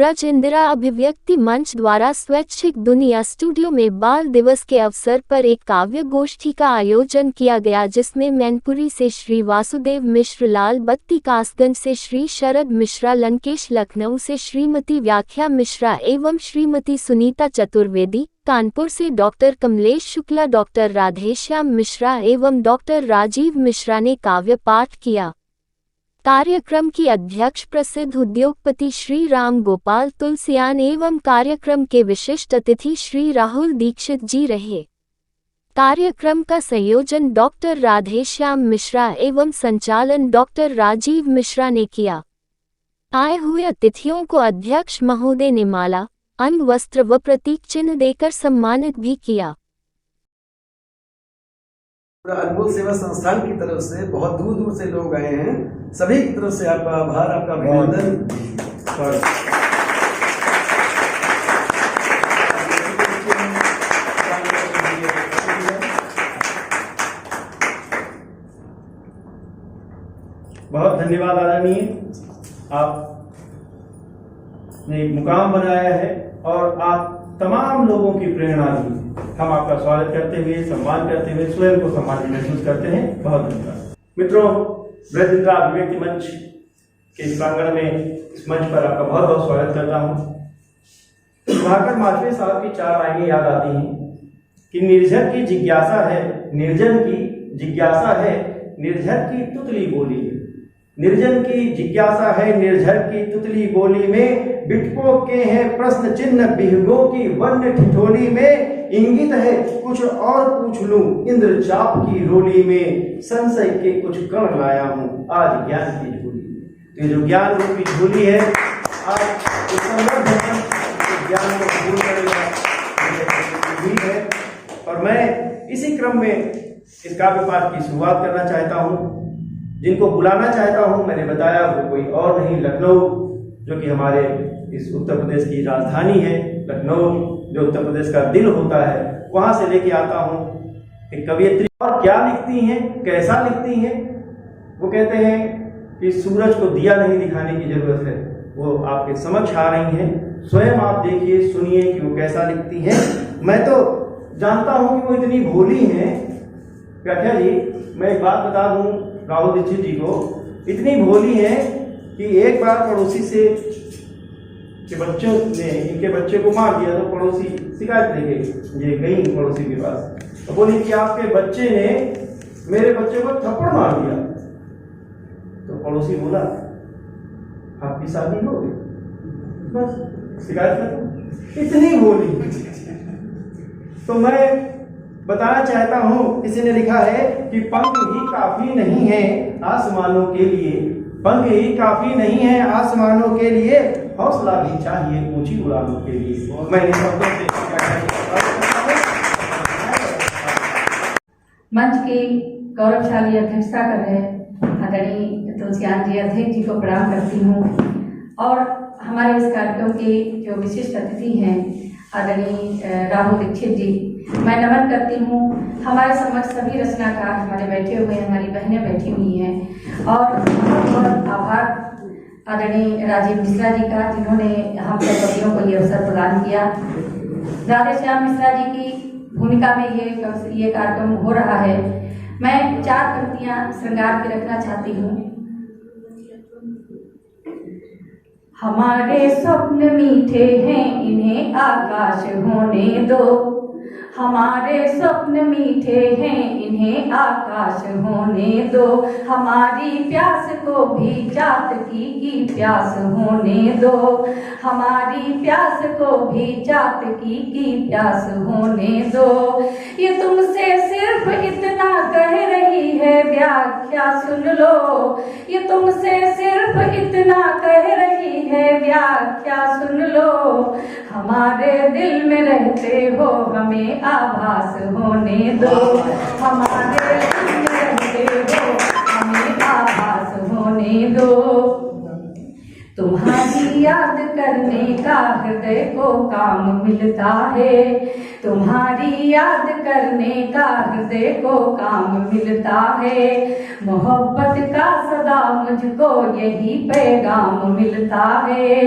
ब्रज इंदिरा अभिव्यक्ति मंच द्वारा स्वैच्छिक दुनिया स्टूडियो में बाल दिवस के अवसर पर एक काव्य गोष्ठी का आयोजन किया गया, जिसमें मैनपुरी से श्री वासुदेव मिश्र, लाल बत्ती कासगंज से श्री शरद मिश्रा, लंकेश लखनऊ से श्रीमती व्याख्या मिश्रा एवं श्रीमती सुनीता चतुर्वेदी, कानपुर से डॉक्टर कमलेश शुक्ला, डॉक्टर राधेश्याम मिश्रा एवं डॉक्टर राजीव मिश्रा ने काव्य पाठ किया। कार्यक्रम की अध्यक्ष प्रसिद्ध उद्योगपति श्री राम गोपाल तुलसियान एवं कार्यक्रम के विशिष्ट अतिथि श्री राहुल दीक्षित जी रहे। कार्यक्रम का संयोजन डॉक्टर राधेश्याम मिश्रा एवं संचालन डॉक्टर राजीव मिश्रा ने किया। आए हुए अतिथियों को अध्यक्ष महोदय ने माला, अंग वस्त्र व प्रतीक चिन्ह देकर सम्मानित भी किया। अनमोल सेवा संस्थान की तरफ से बहुत दूर दूर से लोग आए हैं, सभी की तरफ से आपका आभार, आपका अभिनंदन। बहुत धन्यवाद आदरणीय, आपने एक मुकाम बनाया है और आप तमाम लोगों की प्रेरणा दी। हम आपका स्वागत करते हुए, सम्मान करते हुए स्वयं को सम्मानित महसूस करते हैं। बहुत धन्यवाद। मित्रों, ब्रज इंदिरा अभिव्यक्ति मंच के इस प्रांगण में, इस मंच पर आपका बहुत बहुत स्वागत करता हूँ। प्रभाकर मालवीय साहब की 4 लाइनें याद आती हैं कि निर्झर की जिज्ञासा है, निर्जन की जिज्ञासा है, निर्झर की तुतली बोली। निर्जन की जिज्ञासा है, निर्झर की तुतली बोली में, बिटको के हैं प्रश्न चिन्ह, बिहगों की वन्य ठिठोली में, इंगित है कुछ और पूछ लूं इंद्रचाप की रोली में, संशय के कुछ कण लाया हूं आज ज्ञान की झोली में। तो ये जो ज्ञान रूपी झोली है, आज इस ज्ञान को पूर्ण करेगा है। और मैं इसी क्रम में इस काव्य पाठ की शुरुआत करना चाहता हूं। जिनको बुलाना चाहता हूं, मैंने बताया, वो कोई और नहीं, लखनऊ, जो कि हमारे इस उत्तर प्रदेश की राजधानी है। लखनऊ जो उत्तर प्रदेश का दिल होता है, वहां से लेके आता हूं एक कवियत्री। और क्या लिखती हैं, कैसा लिखती हैं, वो कहते हैं कि सूरज को दिया नहीं दिखाने की जरूरत है, वो आपके समक्ष आ रही हैं। स्वयं आप देखिए, सुनिए कि वो कैसा लिखती हैं। मैं तो जानता हूं कि वो इतनी भोली हैं। व्याख्या जी, मैं एक बात बता दूं राहुल दीक्षित जी को, इतनी भोली है कि एक बार पड़ोसी से के बच्चों ने इनके बच्चे को मार दिया, तो पड़ोसी शिकायत ले गई। ये गई पड़ोसी के पास, तो बोली कि आपके बच्चे ने मेरे बच्चे को थप्पड़ मार दिया। तो पड़ोसी बोला, आपकी शादी हो गई, बस शिकायत खत्म। इतनी भोली। तो मैं बताना चाहता हूं, किसी ने लिखा है कि पंख ही काफी नहीं है आसमानों के लिए, पंख ही काफी नहीं है आसमानों के लिए, हौसला भी चाहिए ऊंची उड़ानों के लिए। मैंने मंच की गौरवशाली अध्यक्षता कर रहे आदरणीय तुलसियान जी, अध्यक्ष जी को प्रणाम करती हूँ। और हमारे इस कार्यक्रम के जो विशिष्ट अतिथि हैं आदरणीय राहुल दीक्षित जी, मैं नमन करती हूँ। हमारे समक्ष सभी रचनाकार हमारे बैठे हुए हैं, हमारी बहनें बैठी हुई हैं। और बहुत बहुत आभार आदरणीय राजीव मिश्रा जी का, जिन्होंने हम सब कवियों को ये अवसर प्रदान किया। राधेश्याम मिश्रा जी की भूमिका में ये कार्यक्रम हो रहा है। मैं 4 पंक्तियां श्रृंगार के रखना चाहती हूँ। हमारे स्वप्न मीठे हैं, इन्हें आकाश होने दो। हमारे स्वप्न मीठे हैं, इन्हें आकाश होने दो। हमारी प्यास को भी जात की प्यास होने दो। हमारी प्यास को भी जात की प्यास होने दो। ये तुमसे सिर्फ इतना कह रही है, व्याख्या सुन लो। ये तुमसे सिर्फ इतना कह रही है, व्याख्या सुन लो। हमारे दिल में रहते हो, हमें आभास होने दो। हमारे दिल में रहते हो, हमें आभास होने दो। तुम्हारी याद करने का हृदय को काम मिलता है, तुम्हारी याद करने का हृदय को काम मिलता है। मोहब्बत का सदा मुझको यही पैगाम मिलता है।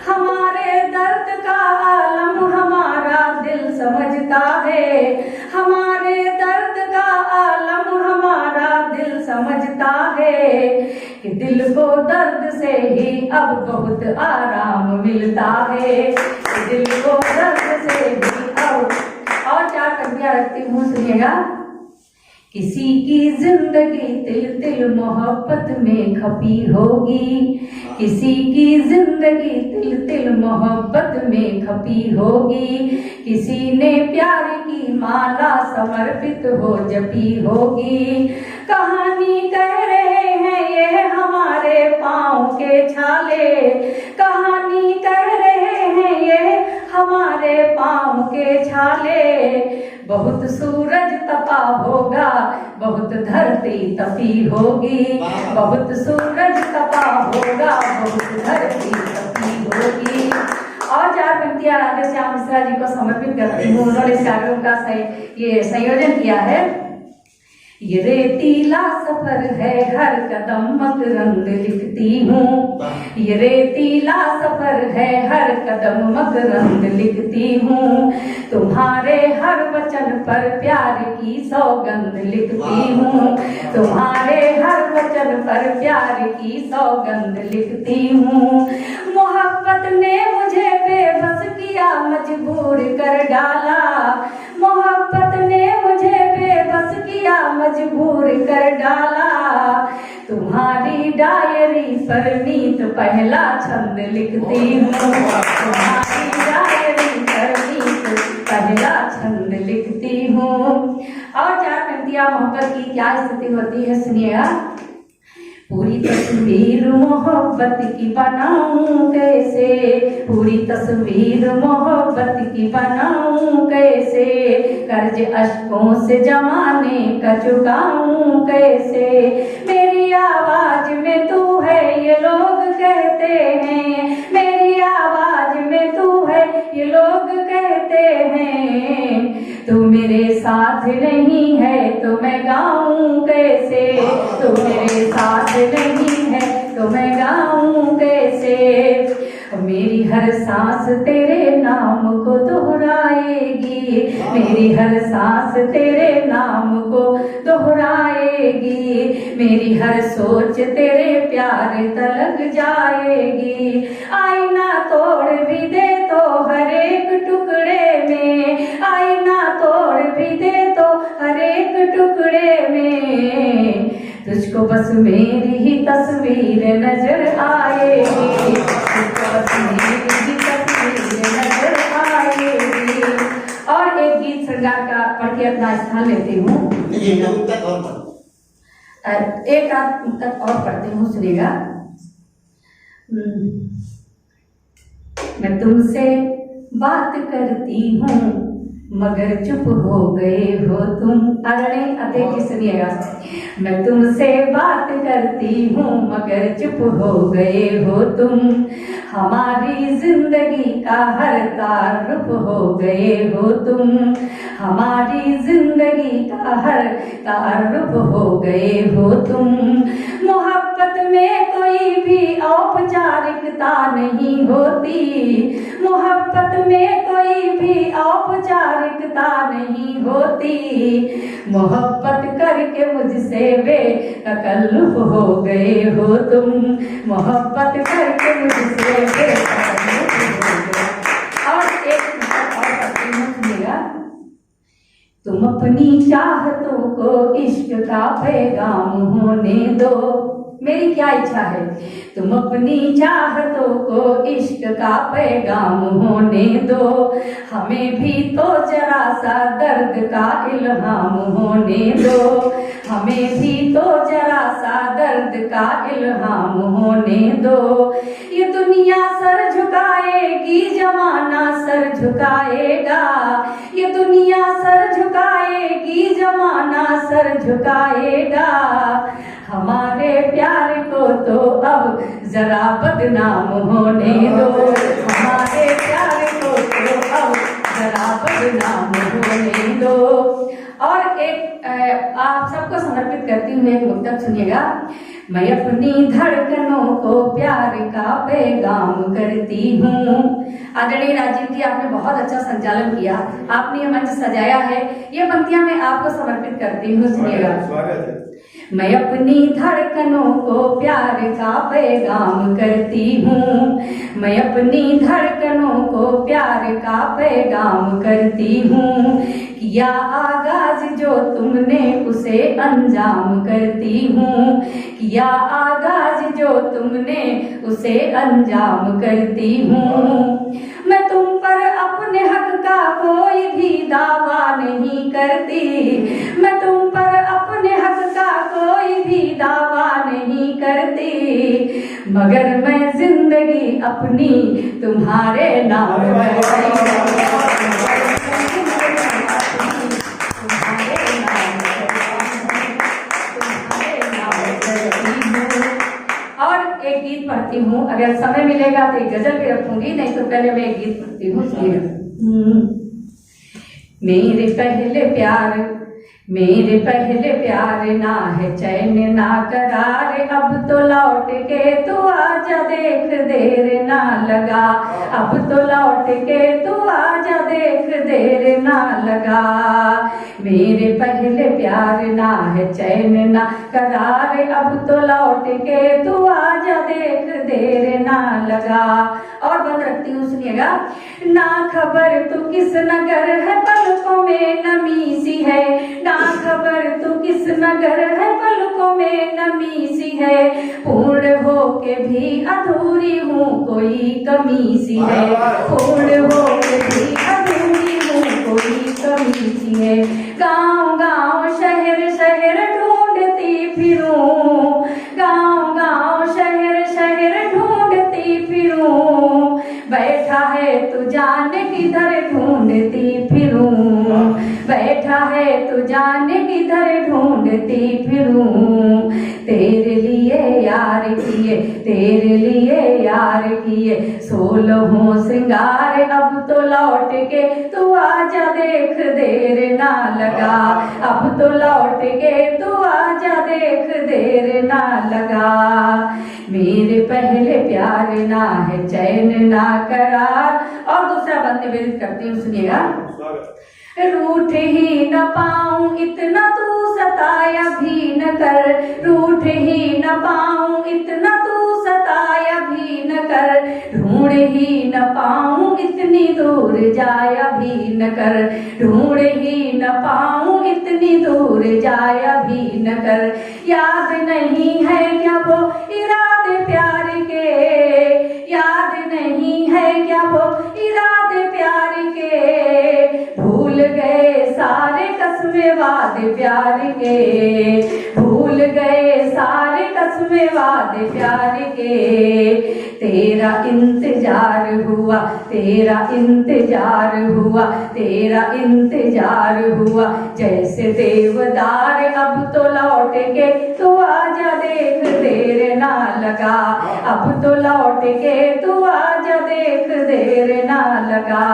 हमारे दर्द का आलम हमारा दिल समझता है, हमारे दर्द का आलम हमारा दिल समझता है कि दिल को दर्द से ही अब बहुत आराम मिलता है, कि दिल को दर्द से ही अब। और चार पंक्तियां रखती हूँ, सुनिएगा। किसी की जिंदगी तिल तिल मोहब्बत में खपी होगी, किसी की जिंदगी तिल तिल मोहब्बत में खपी होगी, किसी ने प्यार की माला समर्पित हो जपी होगी। कहानी कह रहे हैं ये हमारे पाँव के छाले, कहानी कह रहे हैं ये हमारे पाँव के छाले। बहुत सूरज तपा होगा, बहुत धरती तपी होगी, बहुत सूरज तपा होगा, बहुत धरती तपी होगी। और चार पंक्तियां राधे श्याम मिश्रा जी को समर्पित करती हूँ। उन्होंने इस कार्यक्रम का ये संयोजन किया है। ये रेतीला सफर है हर कदम मकरंद लिखती हूँ, ये रेतीला सफर है हर कदम मकरंद लिखती हूँ। तुम्हारे हर वचन पर प्यार की सौगंध लिखती हूँ, तुम्हारे हर वचन पर प्यार की सौगंध लिखती हूँ। मोहब्बत ने मुझे बेबस किया, मजबूर कर डाला, मोहब्बत ने मुझे बेबस किया, मजबूर कर डाला। तुम्हारी डायरी पर नीत पहला छंद लिखती हूँ, तुम्हारी डायरी पर नीत पहला छंद लिखती हूँ। और चार पंक्तियां मोहब्बत की क्या स्थिति होती है, सुनिएगा। पूरी तस्वीर मोहब्बत की बनाऊं कैसे, पूरी तस्वीर मोहब्बत की बनाऊं कैसे, कर्ज अश्कों से जमाने का चुकाऊं कैसे। मेरी आवाज में तू है ये लोग कहते हैं, मेरी आवाज में तू है ये लोग कहते हैं। तू मेरे साथ नहीं है तो मैं गाऊं कैसे, तू मेरे साथ नहीं है तो मैं गाऊं कैसे। मेरी हर सांस तेरे नाम को दोहराएगी, मेरी हर सांस तेरे नाम को दोहराएगी, मेरी हर सोच तेरे प्यार तलक जाएगी। आईना तोड़ भी दे तो हर एक टुकड़े में, आईना तोड़ भी दे तो हर एक टुकड़े में, तुझको बस मेरी ही तस्वीर नजर आएगी, तुझको बस मेरी ही तस्वीर नजर आएगी। और एक गीत श्रृंगार का पढ़ के अपना स्थान लेती हूँ, एक आध तक और पढ़ती हूँ, सुनिएगा। मैं तुमसे बात करती हूँ मगर चुप हो गए हो तुम। अगले अते की सुनिएगा। मैं तुमसे बात करती हूँ मगर चुप हो गए हो तुम, हमारी जिंदगी का हर तारुफ हो गए हो तुम, हमारी जिंदगी का हर तारुफ हो गए हो तुम। मोहब्बत में कोई भी औपचारिकता नहीं होती, मोहब्बत में कोई भी औपचारिकता नहीं होती, मोहब्बत करके मुझसे बेतकल्लुफ हो गए हो तुम, मोहब्बत करके मुझसे बेतकल्लुफ हो गए। और एक सुनिएगा। तुम अपनी चाहतों को इश्क का पैगाम होने दो, मेरी क्या इच्छा है, तुम अपनी चाहतों को इश्क का पैगाम होने दो, हमें भी तो जरा सा दर्द का इल्हाम होने दो, हमें भी तो जरा सा दर्द का इल्हाम होने दो। ये दुनिया सर झुकाएगी, जमाना सर झुकाएगा, ये दुनिया सर झुकाएगी, जमाना सर झुकाएगा। हमारे प्यार को तो अब जरा बदनाम होने दो, हमारे प्यार को तो अब जरा बदनाम होने दो। और एक आप सबको समर्पित करती हूँ एक मुक्तक सुनिएगा। मैं अपनी धड़कनों को प्यार का पैगाम करती हूँ। आदरणीय राजीव जी, आपने बहुत अच्छा संचालन किया, आपने ये मंच सजाया है, ये पंक्तियां मैं आपको समर्पित करती हूँ, सुनिएगा। स्वागत है। मैं अपनी धड़कनों को प्यार का पैगाम करती हूँ, मैं अपनी धड़कनों को प्यार का पैगाम करती हूँ। किया आगाज जो तुमने उसे अंजाम करती हूँ, किया आगाज जो तुमने उसे अंजाम करती हूँ। मैं तुम पर अपने हक का कोई भी दावा नहीं करती, मैं तुम पर अपने हक का कोई भी दावा नहीं करती, मगर मैं जिंदगी अपनी तुम्हारे नाम और एक गीत पढ़ती हूँ, अगर समय मिलेगा तो एक गजल भी रखूंगी, नहीं तो पहले मैं एक गीत पढ़ती हूँ। मेरे पहले प्यार, मेरे पहले प्यार, ना है चैन ना करार, अब तो लौट के तू आजा, देख देर ना लगा, अब तो लौट के तू आजा, देख देर ना लगा। मेरे पहले प्यार, ना है चैन ना करार, अब तो लौट के तू आजा, देख देर ना लगा। और बंद रखती हूँ, सुनिएगा। ना खबर तू किस नगर है, पलकों में नमी सी है, ना खबर तू किस नगर है, पलकों में नमी सी है, पूर्ण हो के भी अधूरी हूँ, कोई कमी सी है, पूर्ण हो के भी अधूरी हूँ, कोई कमी सी है। गाँव गाँव शहर शहर ढूंढती फिरूं, गाँव गाँव शहर शहर ढूंढती फिरूं, बैठा है तू जाने किधर ढूंढती फिरूं, बैठा है तू जाने किधर ढूंढती फिरूं। तेरे लिए यार किए, तेरे लिए यार किए 16 श्रृंगार, अब तो लौट के तू आजा, देख देर ना लगा, अब तो लौट के तू आजा, देख देर ना लगा। मेरे पहले प्यार, ना है चैन ना करार। और दूसरा बंद निवेदित करती हूँ, सुनिएगा। रूठ ही न पाऊं इतना तू सताया भी न कर, रूठ ही न पाऊं इतना तू सताया भी न कर, ढूंढ ही न पाऊं इतनी दूर जाया भी न कर, ढूंढ ही न पाऊं इतनी दूर जाया भी न कर। याद नहीं है क्या वो इरादे प्यार के, याद नहीं है क्या वो इरादे प्यार के, भूल गए सारे कसमे वादे प्यार के, भूल गए सारे कसमे वादे प्यार के। तेरा इंतजार हुआ, तेरा इंतजार हुआ, तेरा इंतजार हुआ, जैसे देवदार, अब तो लौट के तू आजा, देख देर ना लगा, अब तो लौट के तू आजा, देख देर ना लगा।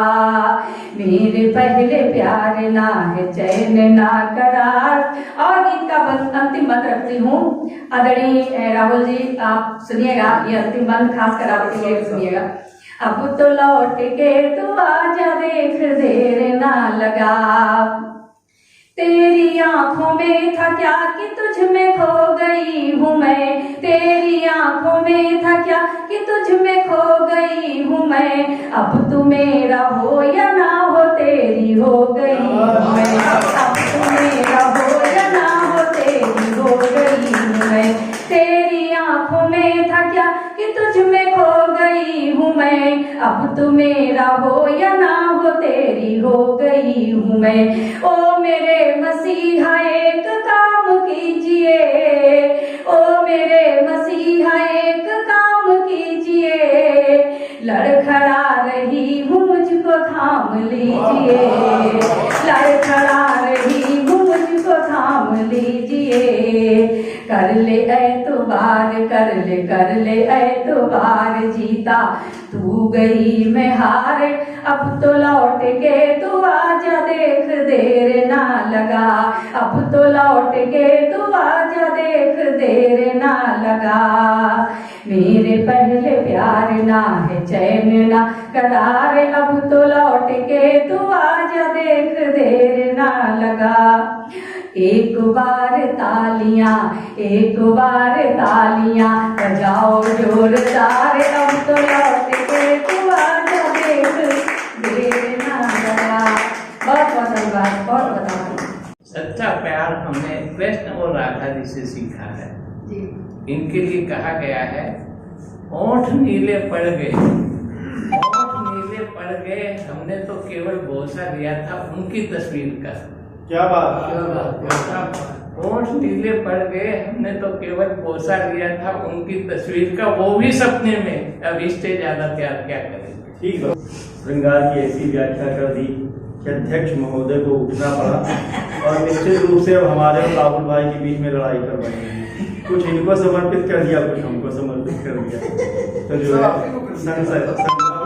मेरे पहले प्यार, ना है चैन ना करार। और गीत का अंतिम बंद रखती हूँ। आदरणीय राहुल जी, आप सुनिएगा, ये अंतिम बंद खास कर आपके लिए सुनिएगा। अब तो लौट के तू आजा, देख देर ना लगा, तेरी आंखों में था क्या कि तुझ में खो गई हूँ मैं, तेरी आंखों में था क्या कि तुझ में खो गई हूँ मैं, अब तू मेरा हो या ना हो, तेरी हो गई हूँ मैं, अब तू मेरा हो या ना हो, तेरी हो गई हूँ मैं। तेरी आंखों में था क्या कि तुझ में खो गई हूँ मैं, अब तू मेरा हो या ना हो, तेरी हो गई हूँ मैं। ओ मेरे मसीहा एक काम कीजिए, ओ मेरे मसीहा एक काम कीजिए, लड़खड़ाती कर ले ऐतबार, कर ले ऐतबार, जीता तू गई मैं हार, अब तो लौट के तू आजा, देख देर ना लगा, अब तो लौट के तू आजा, देख देर ना लगा। मेरे पहले प्यार ना है चैन ना करार, अब तो लौट के तू आजा, देख देर ना लगा। एक बार तालियां, एक बार तालियां बजाओ जोरदार, अब तो लौट के तू आजा, देख देर ना लगा। बहुत बहुत धन्यवाद, बहुत धन्यवाद। सच्चा प्यार हमने कृष्ण और राधा जी से सीखा है। इनके लिए कहा गया है, ओठ नीले पड़ गए, ओठ नीले पड़ गए, हमने तो केवल बोसा लिया था उनकी तस्वीर का। क्या बात, ओठ नीले पड़ गए, हमने तो केवल बोसा लिया था उनकी तस्वीर का, वो भी सपने में, अब इससे ज्यादा प्यार क्या करेंगे। ठीक है। श्रृंगार की ऐसी व्याख्या कर दी कि अध्यक्ष महोदय को उठना पड़ा और निश्चित रूप से अब हमारे और राहुल भाई के बीच में लड़ाई करवाई, कुछ इनको समर्पित कर दिया, कुछ हमको समर्पित कर दिया। तो जो है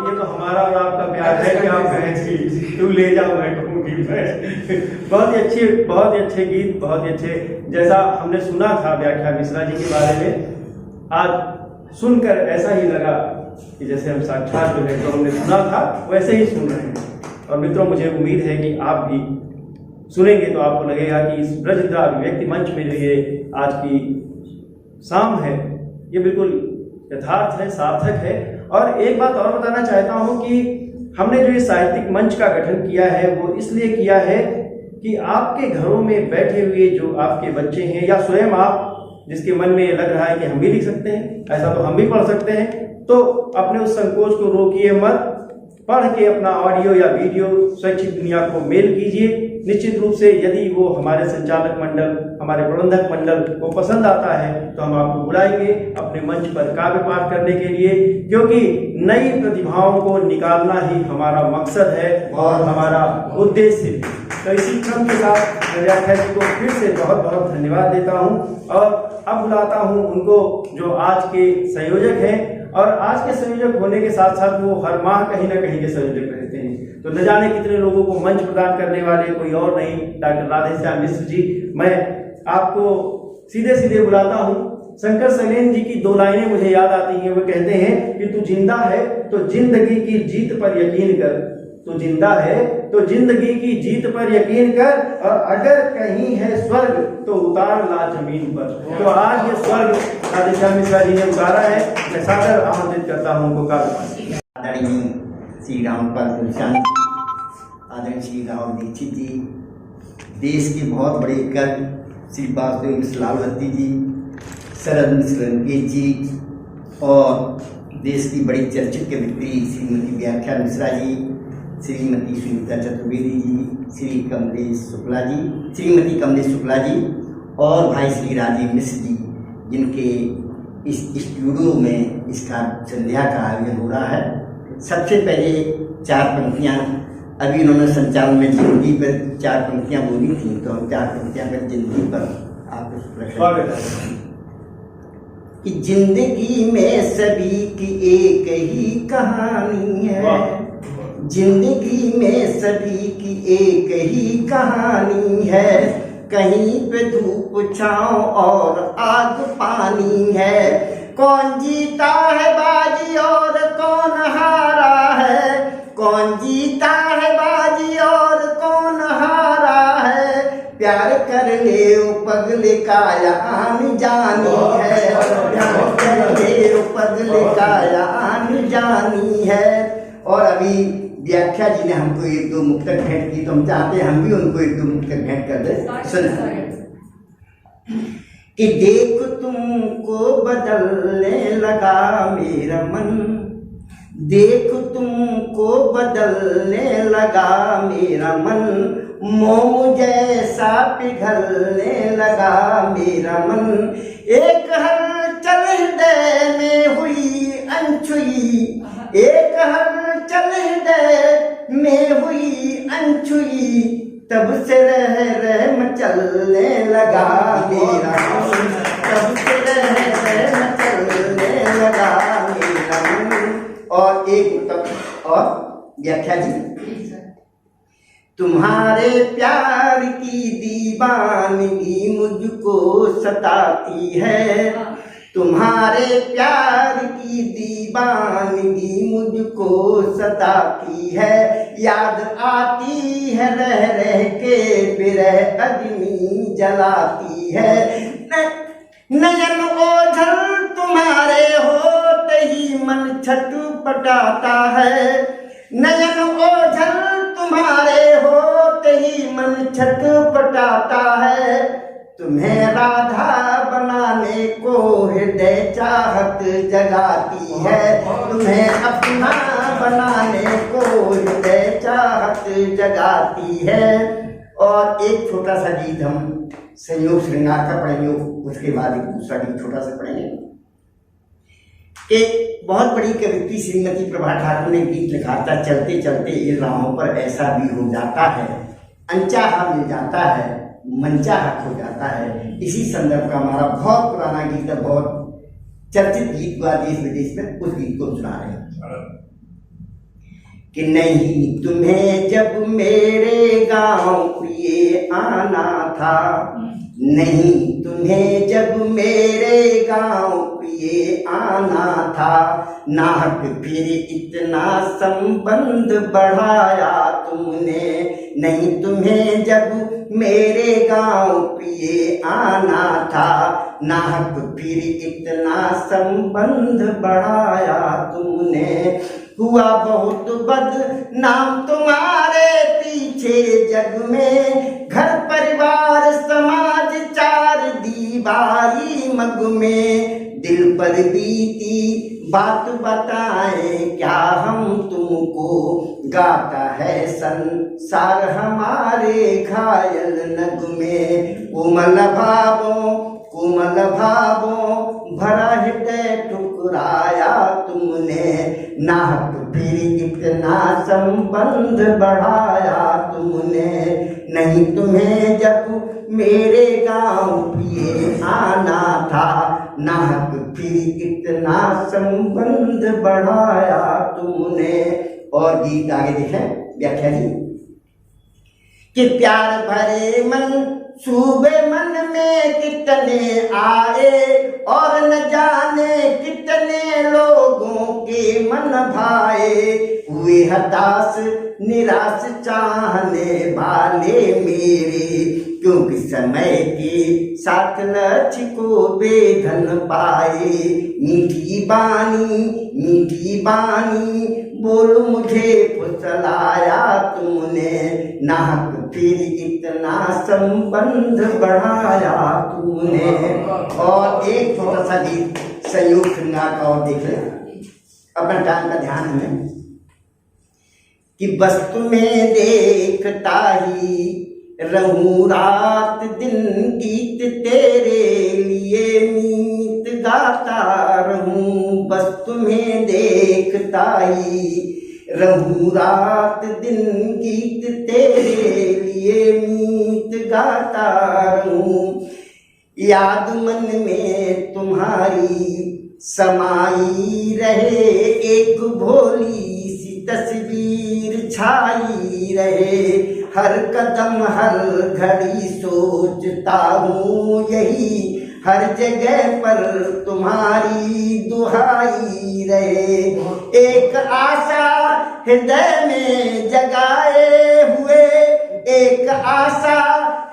ये तो हमारा और आपका प्यार है कि आप कहें कि तू ले जाओ मैं कहूँगी मैं। बहुत ही अच्छे गीत, बहुत ही अच्छे। जैसा हमने सुना था व्याख्या मिश्रा जी के बारे में, आज सुनकर ऐसा ही लगा कि जैसे हम साक्षात जो है तो हमने सुना था वैसे ही सुन रहे हैं। और मित्रों, मुझे उम्मीद है कि आप भी सुनेंगे तो आपको लगेगा कि इस ब्रजदा अभिव्यक्ति मंच में जो ये आज की शाम है ये बिल्कुल यथार्थ है, सार्थक है। और एक बात और बताना चाहता हूँ कि हमने जो ये साहित्यिक मंच का गठन किया है वो इसलिए किया है कि आपके घरों में बैठे हुए जो आपके बच्चे हैं या स्वयं आप जिसके मन में लग रहा है कि हम भी लिख सकते हैं, ऐसा तो हम भी पढ़ सकते हैं, तो अपने उस संकोच को रोकिए मत, पढ़ के अपना ऑडियो या वीडियो शैक्षिक दुनिया को मेल कीजिए। निश्चित रूप से यदि वो हमारे संचालक मंडल, हमारे प्रबंधक मंडल को पसंद आता है तो हम आपको बुलाएंगे अपने मंच पर काव्य पाठ करने के लिए, क्योंकि नई प्रतिभाओं को निकालना ही हमारा मकसद है और हमारा उद्देश्य है। तो इसी क्रम के साथ मैं व्याख्या जी को फिर से बहुत बहुत धन्यवाद देता हूँ और अब बुलाता हूँ उनको जो आज के संयोजक हैं, और आज के संयोजक होने के साथ साथ वो हर माह कहीं ना कहीं के संयोजक रहते हैं। तो न जाने कितने लोगों को मंच प्रदान करने वाले कोई और नहीं, डॉक्टर राधेश्याम मिश्र जी। मैं आपको सीधे सीधे बुलाता हूँ। शंकर सैलेन जी की दो लाइनें मुझे याद आती हैं। वो कहते हैं कि तू जिंदा है तो जिंदगी की जीत पर यकीन कर, तू जिंदा है तो जिंदगी की जीत पर यकीन कर, और अगर कहीं है स्वर्ग तो उतार ला जमीन पर। तो आज ये स्वर्ग राधेश्याम मिश्रा जी ने उतारा है। मैं सादर आमंत्रित करता हूँ उनको काव्य। आदरणीय श्री रामपाल तुलसियान जी, आदरणीय श्री राम दीक्षित जी, देश के बहुत बड़े कवि श्री वासुदेव मिश्र लालवती जी, शरद मिश्र रंगेश जी, और देश की बड़ी चर्चित कवित्री श्रीमती व्याख्या मिश्रा जी, श्रीमती सुनीता चतुर्वेदी जी, श्री कमलेश शुक्ला जी, श्रीमती कमलेश शुक्ला जी, और भाई श्री राजीव मिश्र जी, जिनके इस स्टूडियो में इसका संध्या का आयोजन हो रहा है। सबसे पहले चार पंक्तियाँ अभी उन्होंने संचालन में जिंदगी पर चार पंक्तियाँ बोली थी, तो हम चार पंक्तियाँ पर जिंदगी पर आपको कि जिंदगी में सभी की एक ही कहानी है, जिंदगी में सभी की एक ही कहानी है, कहीं पे धूप छाँव और आग पानी है, कौन जीता है बाजी और कौन हारा है, कौन जीता है बाजी और कौन हारा है, प्यार कर ले ओ पगले काया आन जानी है, प्यार कर ले ओ पगले काया आन जानी है। और अभी व्याख्या जी ने हमको एक दो मुक्तक भेंट की, तो हम चाहते हैं हम भी उनको एक दो मुक्तक भेंट कर दे। सुन कि देख तुमको बदलने लगा मेरा मन, देख तुमको बदलने लगा मेरा मन, मोम जैसा पिघलने लगा मेरा मन, एक हलचल हृदय में हुई अनछुई, एक हलचल हृदय में हुई अनछुई, तब से रह मचलने लगा मेरा मन, तब से रह मचलने लगा मेरा मन। और एक और व्याख्या जी, तुम्हारे प्यार की दीवानगी मुझको सताती है, तुम्हारे प्यार की दीवानगी मुझको सताती है, याद आती है रह के बिरह अग्नि जलाती है। नयन ओझल तुम्हारे होते ही मन छटपटाता है, नयन ओझल तुम्हारे होते ही मन छटपटाता है, तुम्हें राधा बनाने को हृदय चाहत जगाती है, तुम्हें अपना बनाने को हृदय चाहत जगाती है। और एक छोटा सा गीत हम संयोग श्रृंगार का पढ़ेंगे, उसके बाद एक दूसरा गीत छोटा सा पढ़ेंगे। एक बहुत बड़ी कवित्री श्रीमती प्रभा ठाकुर ने गीत लिखा था, चलते चलते इन राहों पर ऐसा भी हो जाता है, अनचाहा मिल जाता है, मनचाहा खो जाता है। इसी संदर्भ का हमारा बहुत पुराना गीत है, बहुत चर्चित गीत हुआ देश विदेश में, उस गीत को सुना रहे हैं कि नहीं तुम्हें जब मेरे गांव ये आना था, नहीं तुम्हें जब मेरे गांव ये आना था, नाहक फिर इतना संबंध बढ़ाया तुमने, नहीं तुम्हें जब मेरे गांव ये आना था, नाहक फिर इतना संबंध बढ़ाया तुमने। हुआ बहुत बदनाम तुम्हारे पीछे जग में, घर परिवार समाज चार दीवारी मग में, दिल पर बीती बात बताएं क्या हम तुमको, गाता है संसार हमारे घायल नग में। कोमल भावों भरा हृदय ठुकराया तुमने, नाहक फिर इतना संबंध बढ़ाया तुमने, नहीं तुम्हें जब मेरे गांव ये आना था, नाहक फिर इतना संबंध बढ़ाया तुमने। और गीत आगे देखें व्याख्या जी कि प्यार भरे मन सूबे मन में कितने आए, और न जाने कितने लोगों के मन भाए, हुए हताश निराश चाहने वाले मेरे, क्योंकि समय के साथ लक्ष्य को बेधन पाए। मीठी बानी बोल मुझे फुसलाया तुमने, नाहक फिर इतना संबंध बढ़ाया तुमने। और एक छोटा सा गीत संयोग श्रृंगार का और देख लें, अपना टाइम का ध्यान हमें कि बस तुम्हें देखता ही रहूं रात दिन, गीत तेरे लिए मीत गाता रहूं, बस तुम्हें देखता ही रहूं रात दिन, गीत तेरे लिए मीत गाता रहूं। याद मन में तुम्हारी समाई रहे, एक भोली सी तस्वीर छाई रहे, हर कदम हर घड़ी सोचता हूँ यही, हर जगह पर तुम्हारी दुहाई रहे। एक आशा हृदय में जगाए हुए, एक आशा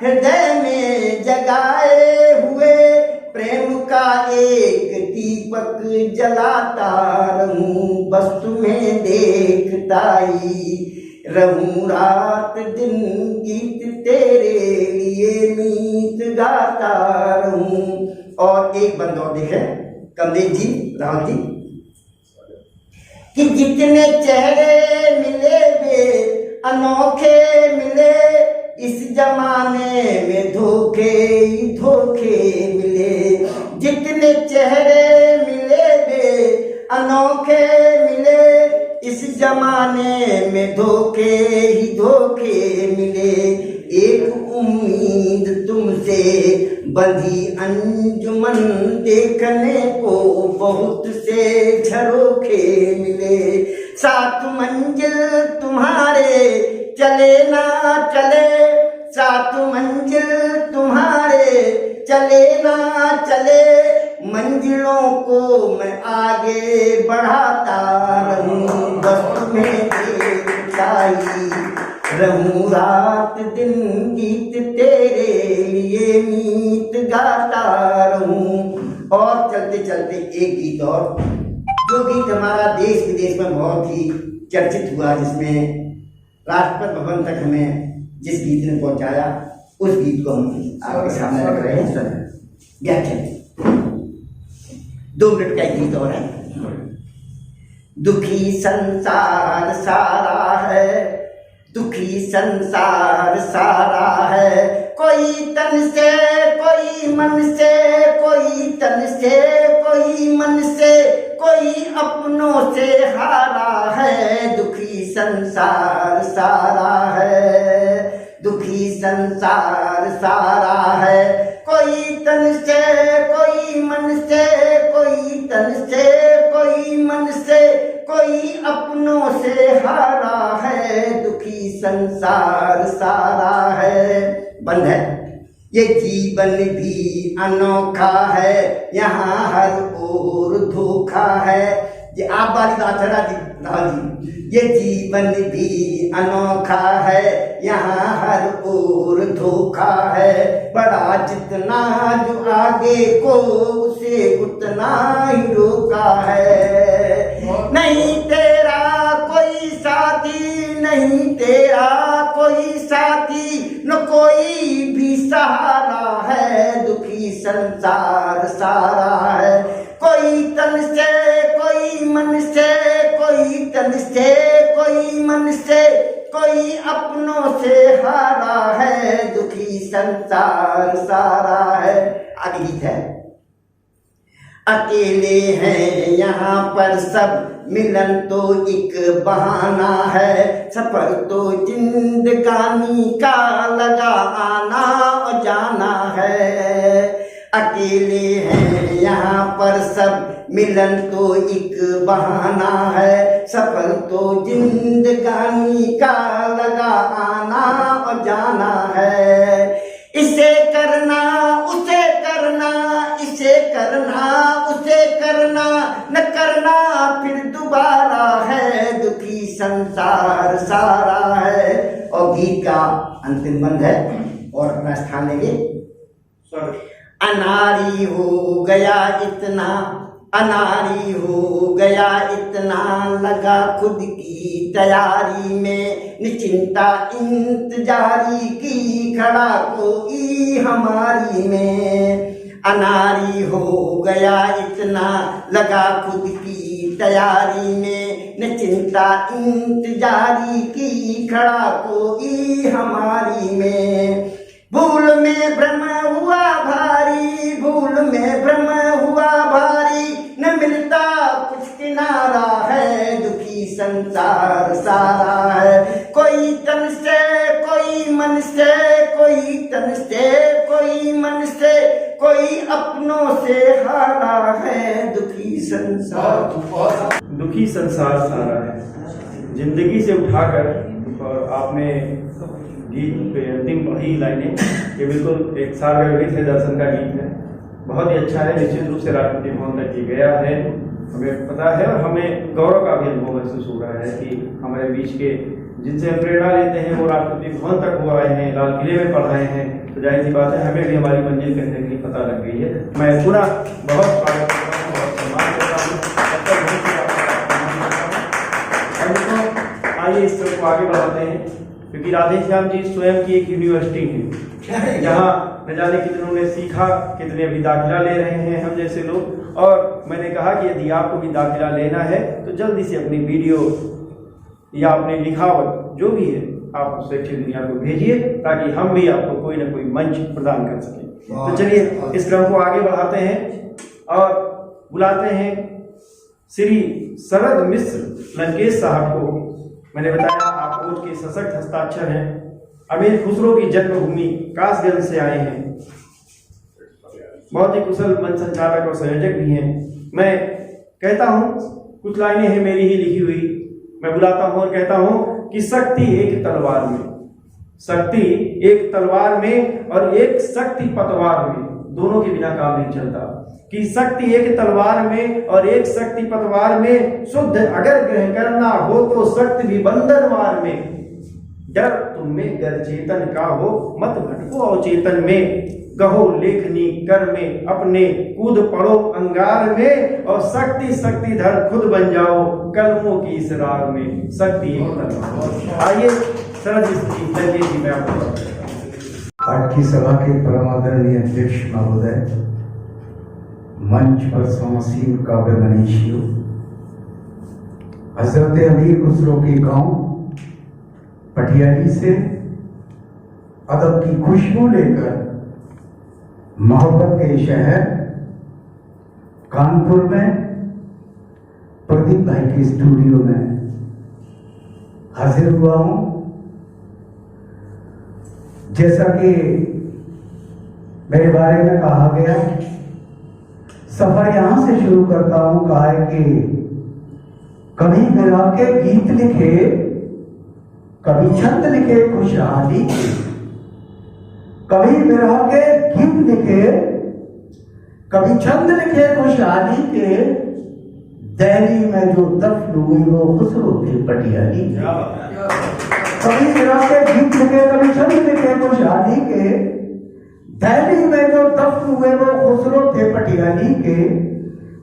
हृदय में जगाए हुए, प्रेम का एक दीपक जलाता रहूं, बस तुम्हें देखता ही रहूं रात दिन, गीत तेरे लिए मीत गाता रहूं। और एक बंद और देखे कमलेश जी, राहुल जी, कि जितने चेहरे मिले वे अनोखे मिले, इस जमाने में धोखे ही धोखे मिले, जितने चेहरे मिले वे अनोखे मिले, इस जमाने में धोखे ही धोखे मिले, अंजुमन देखने को बहुत से झरोखे मिले, सात मंजिल तुम्हारे चले ना चले, सात मंजिल तुम्हारे चले ना चले, मंजिलों को मैं आगे बढ़ाता रहूं, बस तुम्हें चाहिए रहूं रात दिन गीत तेरे लिए मीत गाता रहूं। और चलते चलते एक गीत और, जो गीत हमारा देश विदेश में बहुत ही चर्चित हुआ, जिसमें राष्ट्रपति भवन तक हमें जिस गीत ने पहुंचाया, उस गीत को हम आपके सामने रख रहे हैं। व्याख्या 2 मिनट का एक गीत और है। दुखी संसार सारा है, दुखी संसार सारा है, कोई तन से कोई मन से, कोई तन से कोई मन से, कोई अपनों से हारा है, दुखी संसार सारा है, दुखी संसार सारा है, कोई तन से कोई मन से, कोई तन से कोई मन से, कोई अपनों से हारा है, दुखी संसार सारा है। बंद है। ये जीवन भी अनोखा है, यहाँ हर ओर धोखा है। ये आप वाली बात है राहुल जी। ये जीवन भी अनोखा है, यहाँ हर ओर धोखा है, बड़ा जितना जो आगे को उसे उतना ही रोका है। नहीं तेरा कोई साथी, नहीं तेरा कोई साथी, न कोई भी सहारा है, दुखी संसार सारा है, कोई तन से कोई मन से, कोई तन से कोई मन से, कोई अपनों से हारा है, दुखी संसार सारा है। आगे गीत है। अकेले हैं यहाँ पर सब, मिलन तो एक बहाना है, सफर तो जिंदगानी का लगा आना और जाना है। अकेले हैं यहाँ पर सब, मिलन तो एक बहाना है, सफर तो जिंदगानी का लगा आना और जाना है। इसे करना उसे करना, इसे करना उसे करना, न करना फिर दोबारा है, दुखी संसार सारा है। और गीत का अंतिम बंद है और अपना स्थान लेंगे। अनारी हो गया इतना, अनारी हो गया इतना, लगा खुद की तैयारी में, निश्चिंता इंतजारी की खड़ा कोई हमारी में। अनारी हो गया इतना, लगा खुद की तैयारी में, निश्चिंता इंतजारी की खड़ा कोई हमारी में। भूल में भ्रम हुआ भारी, भूल में भ्रम हुआ भारी, न मिलता कुछ किनारा है, दुखी संसार सारा है, कोई तन से कोई मन से, कोई तन से कोई मन से, कोई अपनों से हारा है, दुखी संसार। दुखी संसार सारा है, जिंदगी से उठाकर। और आपने गीत पे अंतिम वही लाइनें, ये बिल्कुल एक सार्वजनिक है, दर्शन का गीत है, बहुत ही अच्छा है। निश्चित रूप से राष्ट्रपति भवन तक ये गया है, हमें पता है, और हमें गौरव का भी अनुभव महसूस हो रहा है कि हमारे बीच के जिनसे हम प्रेरणा लेते हैं वो राष्ट्रपति भवन तक हो आए हैं, लाल किले में पढ़ रहे हैं, तो जाहिर सी बात है हमें भी हमारी मंजिल कहीं ना कहीं पता लग गई है। मैं पूरा बहुत स्वागत करता हूँ, बहुत सम्मान करता हूँ। आइए इस तरह को आगे बढ़ाते हैं, क्योंकि राधेश्याम जी स्वयं की एक यूनिवर्सिटी है, जहाँ न जाने कितनों ने सीखा, कितने अभी दाखिला ले रहे हैं हम जैसे लोग। और मैंने कहा कि यदि आपको भी दाखिला लेना है तो जल्दी से अपनी वीडियो या अपनी लिखावट जो भी है आप शैक्षिक दुनिया को भेजिए, ताकि हम भी आपको कोई ना कोई मंच प्रदान कर सकें। तो चलिए इस क्रम को आगे बढ़ाते हैं और बुलाते हैं श्री शरद मिश्र लंकेश साहब को। मैंने बताया आप कोच के सशक्त हस्ताक्षर हैं, अमीर खुसरो की जन्मभूमि कासगंज से आए हैं। बहुत ही कुशल मंच संचालक और संयोजक भी हैं। मैं कहता हूँ, कुछ लाइनें हैं मेरी ही लिखी हुई, मैं बुलाता हूँ और कहता हूँ कि शक्ति एक तलवार में, शक्ति एक तलवार में और एक शक्ति पतवार में, दोनों के बिना काम नहीं चलता। कि शक्ति एक तलवार में और एक शक्ति पतवार में, शुद्ध अगर ग्रहण करना हो तो शक्ति भी बंधनवार में। डर तुम में डर चेतन का हो, मत भटको अवचेतन में। कहो लेखनी कर में अपने, कूद पड़ो अंगार में, और शक्ति शक्ति धर खुद बन जाओ कलमों की इस राग में। शक्ति एक तलवार। आइए सरद जी मैं आपको आज की सभा के परम आदरणीय अध्यक्ष महोदय, मंच पर समासीन काव्य मनीषियों, हजरत अमीर खुसरो के गांव पटियाली से अदब की खुशबू लेकर मोहब्बत के शहर कानपुर में प्रदीप भाई के स्टूडियो में हाजिर हुआ हूं। जैसा कि मेरे बारे में कहा गया, सफर यहां से शुरू करता हूं। कहा है कि कभी विरह के गीत लिखे, कभी छंद लिखे खुशहाली के, कभी विरह के गीत लिखे, कभी छंद लिखे खुशहाली के, दिल्ली में जो दफन हुए वो खुसरो थे पटियाली। कभी विरह के गीत लिखे, कभी छंद लिखे खुशहाली के, दिल्ली में जो दफन हुए वो खुसरो थे पटियाली के।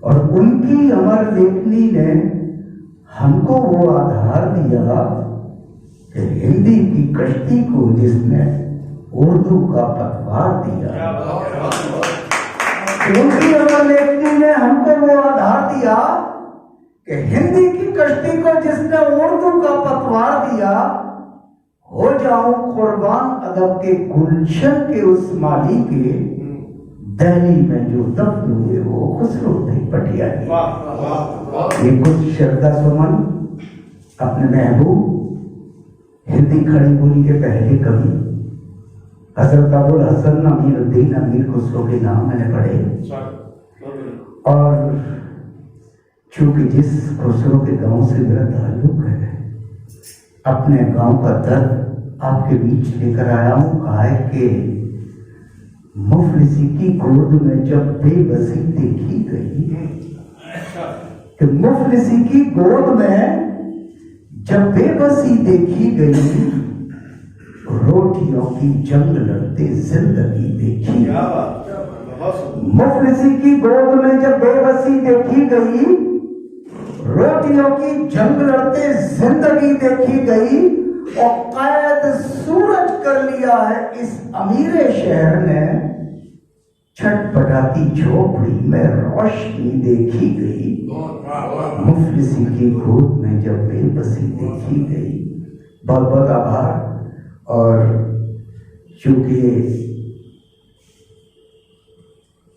और उनकी अमर लेखनी ने हमको वो आधार दिया कि हिंदी की कश्ती को जिसने उर्दू का पतवार दिया। उनकी अमर लेखनी ने हमको वो आधार दिया कि हिंदी की कश्ती को जिसने उर्दू का पतवार दिया। हो जाऊं कुर्बान अदब के गुलशन के उस माली के, दिल्ली में जो दफन हुए वो खुसरो थे पटियाली। ये कुछ श्रद्धा सुमन अपने महबूब हिंदी खड़ी बोली के पहले कवि हजरत अबुल हसन अमीरुद्दीन अमीर खुसरो के नाम मैंने पढ़े। और चूंकि जिस खुसरो के गांव से मेरा ताल्लुक है, अपने गांव का दर्द आपके बीच लेकर आया हूं। कहा है कि मुफलिसी की गोद में जब बेबसी देखी गई, कि मुफलिसी की गोद में जब बेबसी देखी गई, रोटियों की जंग लड़ते जिंदगी देखी। मुफलिसी की गोद में जब बेबसी देखी गई, रोटियों की जंग लड़ते जिंदगी देखी गई। और कैद सूरज कर लिया है इस अमीरे शहर ने, छटपटाती झोपड़ी में रोशनी देखी गई। मुफलिसी की गोद में जब बेबसी देखी गई। बहुत बहुत आभार। और चूंकि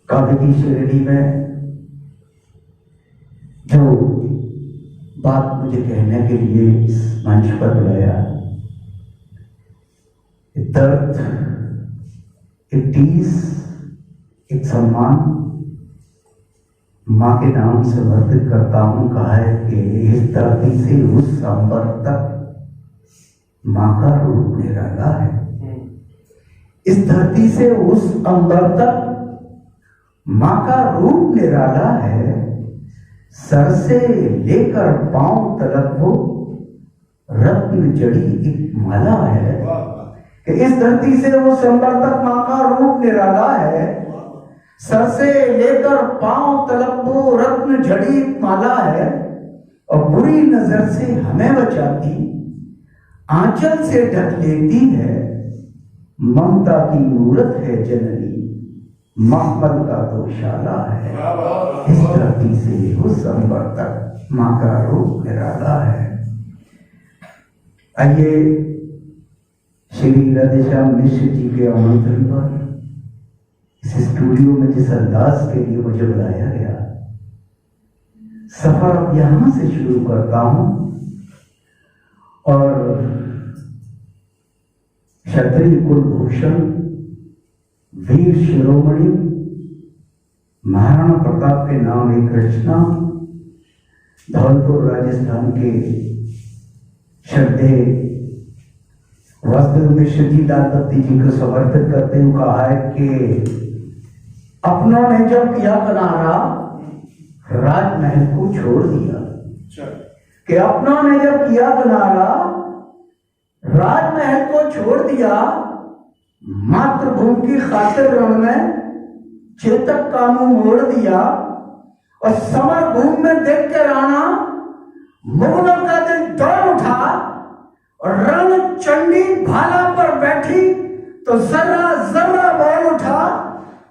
काव्य की श्रेणी में जो बात मुझे कहने के लिए इस मंच पर बुलाया, दर्द, एक टीस, एक सम्मान माँ के नाम समर्पित करता हूं। कहा है कि इस धरती से उस अंबर तक माँ का रूप निराला है। इस धरती से उस अंबर तक माँ का रूप निराला है। सर से लेकर पांव तक वो रत्न जड़ी एक माला है। कि इस धरती से उस अंबर तक माँ का रूप निराला है। सर से लेकर पांव तक वो रत्न जड़ी एक माला है। और बुरी नजर से हमें बचाती, आंचल से ढक लेती है। ममता की मूरत है जननी, महमद का दोशाला है। इस धरती से उस अंबर तक माँ का रूप निराला है। आइए श्री राधेश्याम मिश्र जी के आमंत्रण पर इस स्टूडियो में जिस अंदाज के लिए मुझे बुलाया गया, सफर अब यहां से शुरू करता हूं। और क्षत्रिय कुलभूषण, वीर शिरोमणि, महाराणा प्रताप के नाम एक रचना धौलपुर राजस्थान के श्रद्धेय वासुदेव मिश्र जी दासपति जी को समर्पित करते हुए कहा है कि अपनों ने जब किया किनारा राजमहल को छोड़ दिया, कि अपनों ने जब किया किनारा राजमहल को छोड़ दिया, मातृभूमि की खातिर रण में चेतक का मुंह मोड़ दिया, और समर भूमि में देख के राणा मुगलों का दिल दौड़ उठा, और रण चंडी भाला पर बैठी तो जर्रा जर्रा बोल उठा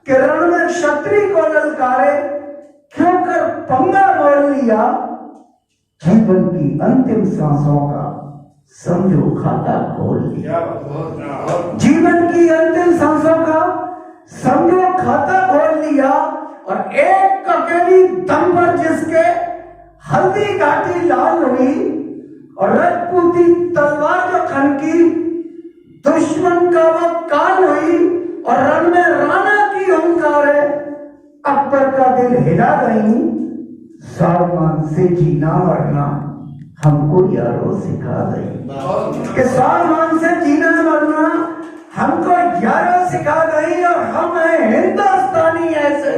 कि रण में क्षत्रिय को ललकारे, क्यों कर पंगा मोल लिया, जीवन की अंतिम सांसों का समझो खाता खोल लिया। जीवन की अंतिम सांसों का समझो खाता खोल लिया, और एक अकेली दम पर जिसके हल्दी घाटी लाल हुई और राजपूती तलवार जो खनकी, दुश्मन का वो काल हुई, और रण में राणा की हुंकारे अकबर का दिल हिला गई। सालमान से जीना मरना हमको यारों सिखा गई, कि सालमान से जीना मरना हमको यारों सिखा गई, और हम हैं हिंदुस्तानी ऐसे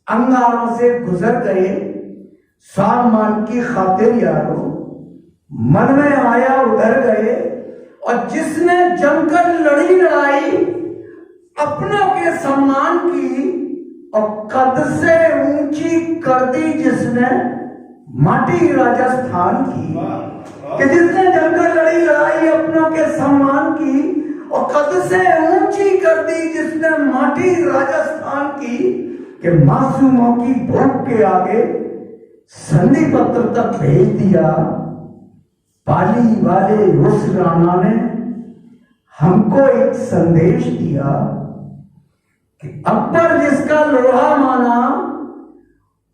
अंगारों से गुजर गए। सालमान की खातिर यारों मन में आया उधर गए, और जिसने जमकर लड़ी लड़ाई अपनों के सम्मान की, और कद से ऊंची कर दी जिसने माटी राजस्थान की, कि जिसने जमकर लड़ी लड़ाई अपनों के सम्मान की, और कद से ऊंची कर दी जिसने माटी राजस्थान की, कि मासूमों की भूख के आगे संधि पत्र तक भेज दिया। पाली वाले उस राणा ने हमको एक संदेश दिया कि अकबर जिसका लोहा माना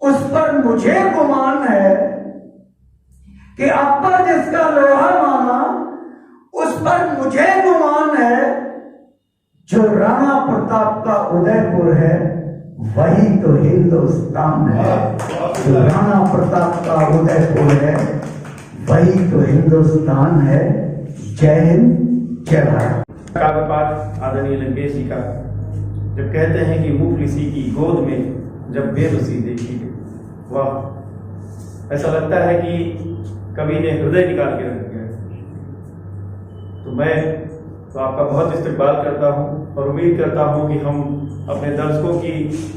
उस पर मुझे गुमान है, कि अकबर जिसका लोहा माना उस पर मुझे गुमान है, जो राणा प्रताप का उदयपुर है वही तो हिंदुस्तान है, जो राणा प्रताप का उदयपुर है वही तो हिंदुस्तान है। जय हिंद जय भारत। काव्य पाठ आदरणीय लंकेश जी का, जब कहते हैं कि मुफलिसी की गोद में जब बेबसी देखी, वाह, ऐसा लगता है कि कवि ने हृदय निकाल के रख दिया। तो मैं तो आपका बहुत इस्तकबाल करता हूं, और उम्मीद करता हूं कि हम अपने दर्शकों की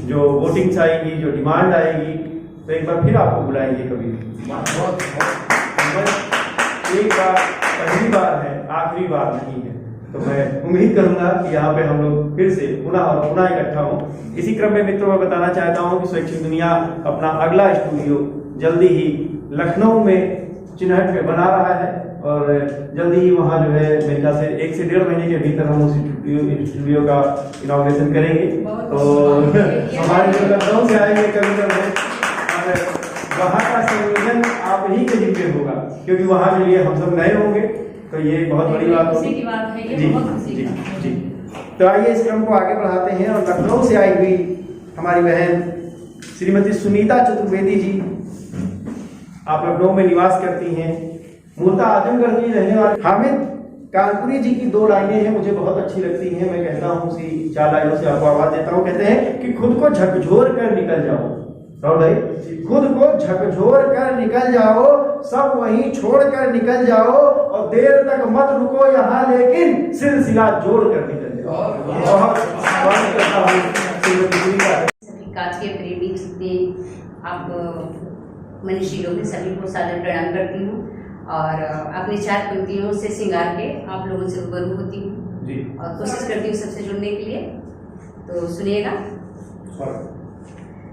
जो वोटिंग्स आएगी, जो डिमांड आएगी, तो एक बार फिर आपको बुलाएंगे कभी। एक बार पहली बार है, आखिरी बार नहीं है, तो मैं उम्मीद करूंगा कि यहाँ पे हम लोग फिर से पुनः और पुनः इकट्ठा हों। इसी क्रम में मित्रों, मैं बताना चाहता हूँ कि स्वैच्छिक दुनिया अपना अगला स्टूडियो जल्दी ही लखनऊ में चिन्हट में बना रहा है, और जल्दी ही वहाँ जो है मेरे ख्याल से 1 से 1.5 महीने के भीतर हम उस स्टूडियो का इनॉग्रेशन करेंगे। तो हमारे जो लखनऊ से आएंगे कभी कभी, वहाँ का संयोजन आप ही के जिम्मे होगा, क्योंकि वहाँ के लिए हम सब नए होंगे, तो ये बहुत बड़ी बात होगी। जी। तो आइए इस क्रम को आगे बढ़ाते हैं, और लखनऊ से आई हुई हमारी बहन श्रीमती सुनीता चतुर्वेदी जी, आप लखनऊ में निवास करती हैं, मूलतः आजमगढ़ की रहने वाली। हामिद कानपुरी जी की 2 लाइनें हैं, मुझे बहुत अच्छी लगती हैं, मैं कहता हूँ उसी 4 लाइनों से आपको आवाज देता हूँ। कहते हैं कि खुद को झकझोर कर निकल जाओ, राहुल भाई, खुद को झकझोर कर निकल जाओ, सब वहीं छोड़ कर निकल जाओ, और देर तक मत रुको यहाँ, लेकिन सिलसिला जोड़ कर निकल जाओ। बहुत स्वागत करता हूँ सभी काज के प्रेमी जितने आप मनीषी लोग हैं, सभी को सादर प्रणाम करती हूँ, और अपनी 4 पंक्तियों से सिंगार के आप लोगों से रूबरू होती हूँ, और कोशिश करती हूँ सबसे जुड़ने के लिए। तो सुनिएगा।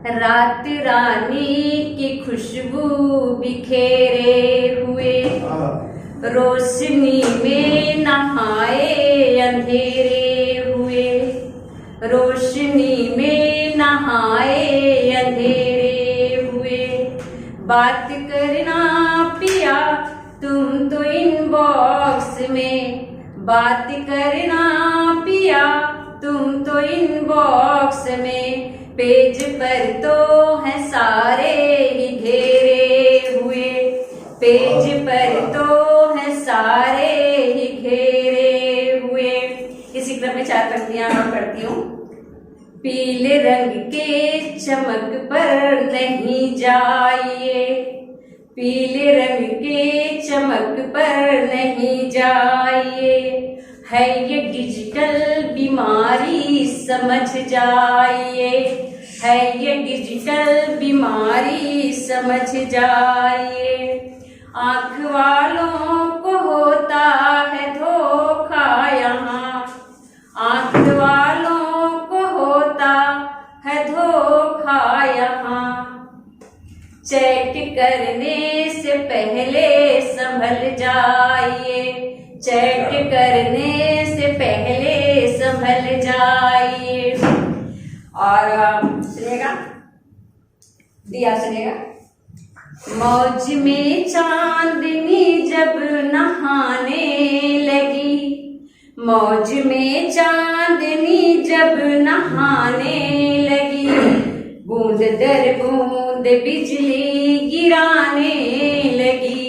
रात रानी की खुशबू बिखेरे हुए, रोशनी में नहाए अंधेरे हुए, रोशनी में नहाए अंधेरे हुए, बात करना पिया तुम तो इनबॉक्स में, बात करना पिया तुम तो इनबॉक्स में, पेज पर तो है सारे ही घेरे हुए, पेज पर तो है सारे ही घेरे हुए। इसी क्रम में 4 पंक्तियां मैं पढ़ती हूँ। पीले रंग के चमक पर नहीं जाइए, पीले रंग के चमक पर नहीं जाइए, है ये डिजिटल बीमारी समझ जाइए, है ये डिजिटल बीमारी समझ जाइए। आँख वालों को होता है धोखा यहाँ, आँख वालों को होता है धोखा यहाँ। चैट करने से पहले संभल जाइए, चैट करने से पहले संभल जाइए। और सुनिएगा, दिया सुनिएगा। मौज में चांदनी जब नहाने लगी, मौज में चांदनी जब नहाने लगी, बूंद दर बूंद बिजली गिराने लगी।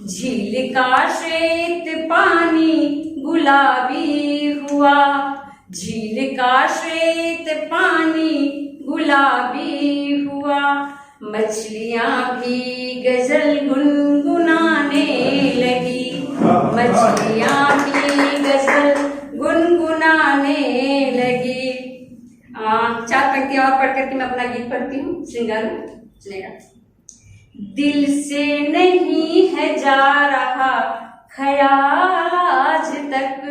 झील का श्वेत पानी गुलाबी हुआ, झील का श्वेत पानी गुलाबी हुआ। मछलियां भी गजल गुनगुनाने लगी, मछलियां भी गजल गुनगुनाने लगी। 4 पंक्तियां और पढ़ करके मैं अपना गीत पढ़ती हूँ, श्रृंगार चलेगा। दिल से नहीं है जा रहा ख्याल आज तक,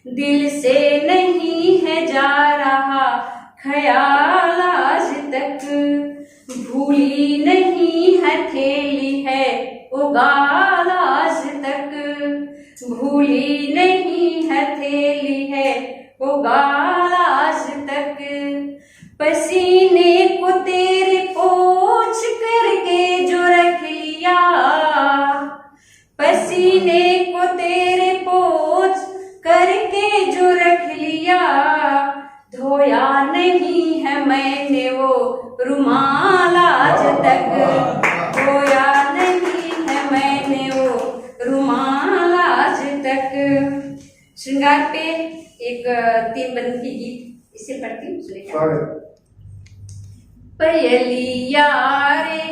दिल से नहीं है जा रहा ख्याल आज तक। भूली नहीं हथेली है उगाल आज तक, भूली नहीं हथेली है उगाल आज तक। पसीने को तेरे पोंछ करके जो रख लिया, पसीने को तेरे पोंछ करके जो रख लिया। धोया नहीं है मैंने वो रुमाल आज तक, धोया नहीं है मैंने वो रुमाल आज तक। श्रृंगार पे एक 3 बंद की गीत इसे पढ़ती हूँ, सुनिए। पयलिया रे,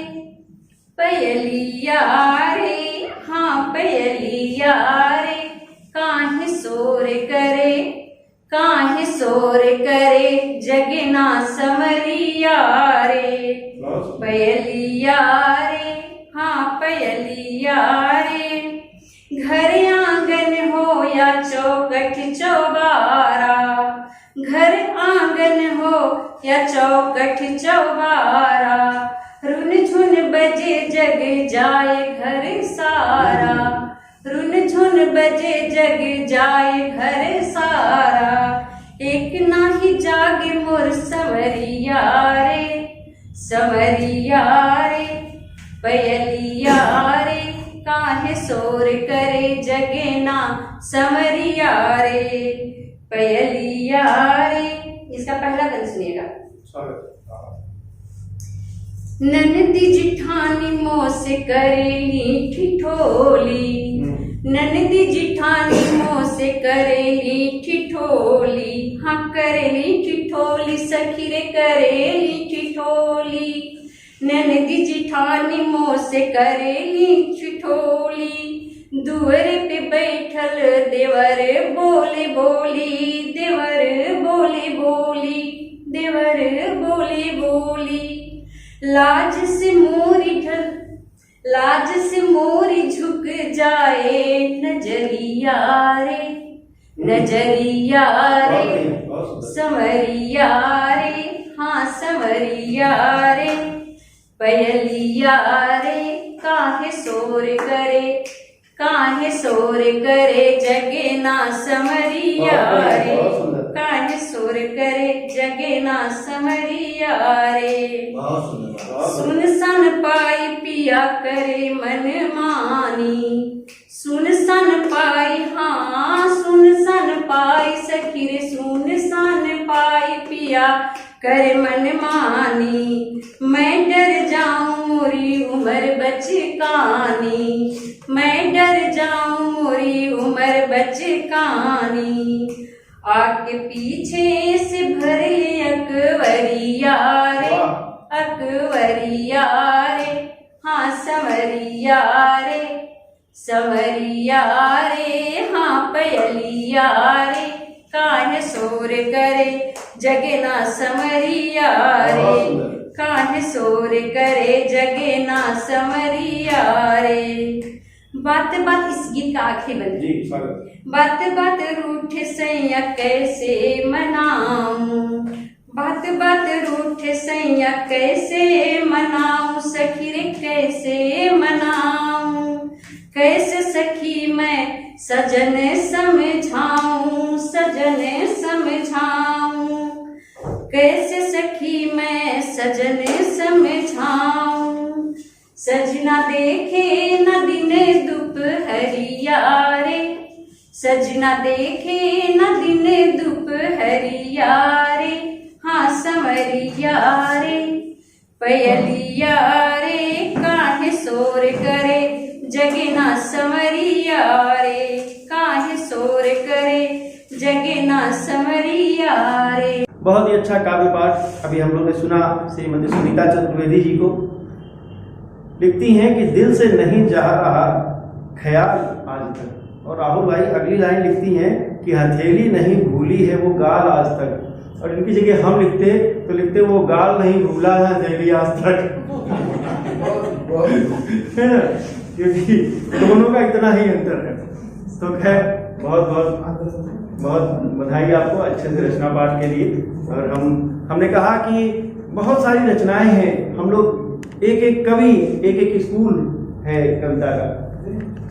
पयलिया रे, हाँ पयलिया रे, काहे शोर करे, काहे शोर करे, जगना समरिया रे। पयलिया रे, हाँ पयलिया रे, घर आंगन हो या चौखट चौबारा, घर आंगन हो या चौखट चौबारा। रुन झुन बजे जग जाए घर सारा, रुन झुन बजे जग जाए घर सारा। एक नाही जागे मोर समरिया रे, समरिया रे। पयलिया रे, काहे शोर करे, जगना समरिया रे। पयलिया रे, इसका पहला गीत सुनिएगा। ननदी जिठानी मोह से करेली ठिठोली, ननदी जिठानी मोह से करेली ठिठोली। हाँ करेली ठिठोली, सखी रे करेली ठिठोली। ननदी जिठानी मोह से करेली ठिठोली। दुअर पे बैठल देवर बोले बोली, देवर बोले बोली, देवर बोले बोली। लाज से मोरी ढल, लाज से मोरी झुक जाए नजरिया रे, नजरिया रे। समरिया रे, हाँ समरिया रे। पयलिया रे, काहे शोर करे, काहे शोर करे, जगना समरिया रे। काहे शोर करे, जगना समरिया रे। सुन सन पाई पिया करे मन मानी, सुन सन पाई, हाँ सुन सन पाई सखी रे। सुन सन पाई पिया कर मन मानी, मैं डर जाऊं मोरी उम्र बचकानी, मैं डर जाऊं मोरी उम्र बचकानी। आगे पीछे से भरे अकबरिया रे, अकबरिया रे, हाँ समरिया रे, समरिया रे, हाँ पयलिया रे, काहे शोर करे जगे ना समरिया रे, काहे शोर करे जगे ना समरिया रे। बात बात इस गीत का आखिरी बंद। बात बात रूठ सैया कैसे मनाऊं, बात बात रूठ सैया कैसे मनाऊं, सखी रे कैसे मनाऊं, कैसे सखी मैं सजन समझाऊं, सजन समझाऊं, कैसे सखी मैं सजन समझाऊं। सजना देखे न दिन दोपहरिया रे, सजना देखे न दिन दोपहरिया रे, हाँ समरिया रे, पयलिया रे, काहे शोर करे जगे ना समरिया रे, काहे शोर करे जगे ना समरिया रे। बहुत ही अच्छा काव्य पाठ अभी हम लोग ने सुना श्रीमती सुनीता चतुर्वेदी जी को। लिखती हैं कि दिल से नहीं जा रहा ख्याल आज तक। और राहुल भाई अगली लाइन लिखती हैं कि हथेली नहीं भूली है वो गाल आज तक। और इनकी जगह हम लिखते तो लिखते वो गाल नहीं भूला है हथेली आज तक। है ना, क्योंकि दोनों का इतना ही अंतर है। तो खैर बहुत बहुत बधाई आपको अच्छे से रचना पाठ के लिए। और हमने कहा कि बहुत सारी रचनाएं हैं, हम लोग एक एक कवि एक एक स्कूल है कविता का,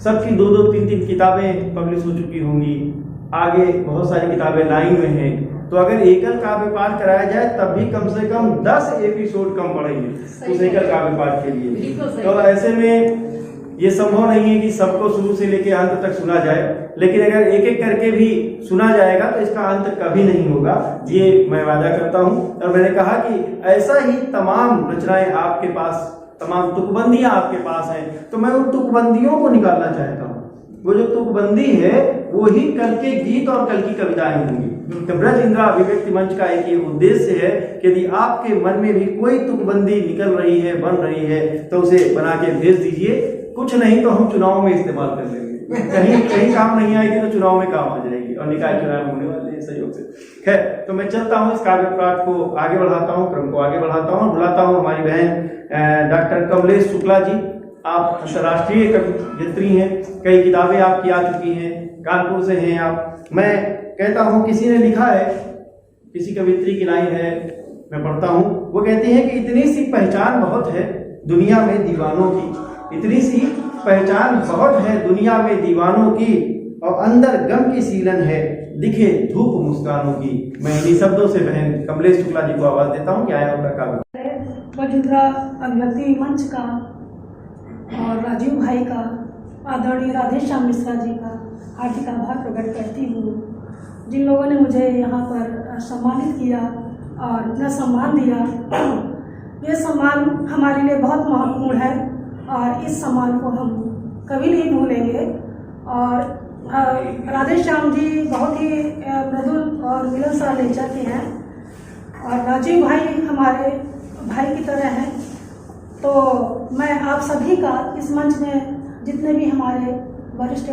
सबकी 2-2, 3-3 किताबें पब्लिश हो चुकी होंगी, आगे बहुत सारी किताबें लाइन में हैं। तो अगर एकल काव्य पाठ कराया जाए तब भी कम से कम 10 एपिसोड कम पड़ेंगे उस एकल काव्य पाठ के लिए। तो ऐसे में ये संभव नहीं है कि सबको शुरू से लेकर अंत तक सुना जाए, लेकिन अगर एक एक करके भी सुना जाएगा तो इसका अंत कभी नहीं होगा, ये मैं वादा करता हूँ। और मैंने कहा कि ऐसा ही तमाम रचनाएं आपके पास, तमाम तुकबंदियां आपके पास हैं, तो मैं उन तुकबंदियों को निकालना चाहता हूँ। वो जो तुकबंदी है वो ही कल के गीत और कल की कविताएं होंगी। तो ब्रज इंद्रा अभिव्यक्ति मंच का एक ये उद्देश्य है कि यदि आपके मन में भी कोई तुकबंदी निकल रही है, बन रही है, तो उसे बना के भेज दीजिए। कुछ नहीं तो हम चुनाव में इस्तेमाल कर लेंगे, कहीं काम नहीं आएगी तो चुनाव में काम आ जाएगी, और निकाय चुनाव होने वाले हैं सहयोग से। खैर, तो मैं चलता हूँ, इस काव्य पाठ को आगे बढ़ाता हूँ, क्रम को आगे बढ़ाता हूँ। बुलाता हूँ हमारी बहन डॉक्टर कमलेश शुक्ला जी। आप अंतर्राष्ट्रीय कवयित्री हैं, कई किताबें आपकी आ चुकी हैं, कानपुर से हैं आप। मैं कहता हूँ, किसी ने लिखा है, किसी कवयित्री की लाइन है, मैं पढ़ता हूँ। वो कहती है कि इतनी सी पहचान बहुत है दुनिया में दीवानों की, इतनी सी पहचान बहुत है दुनिया में दीवानों की, और अंदर गम की सीलन है दिखे धूप मुस्कानों की। मैं इन्हीं शब्दों से बहन कमलेश शुक्ला जी को आवाज देता हूँ कि आया उनका काव्य। वजुंधरा अभिव्यक्ति मंच का और राजीव भाई का, आदरणीय राधेश्याम मिश्रा जी का हार्दिक आभार प्रकट करती हूँ, जिन लोगों ने मुझे यहाँ पर सम्मानित किया और इतना सम्मान दिया। ये सम्मान हमारे लिए बहुत महत्वपूर्ण है और इस सम्मान को हम कभी नहीं भूलेंगे। और राधेश्याम जी बहुत ही मृदुल और मिलनसार नेचर के हैं, और राजीव भाई हमारे भाई की तरह हैं। तो मैं आप सभी का इस मंच में जितने भी हमारे वरिष्ठ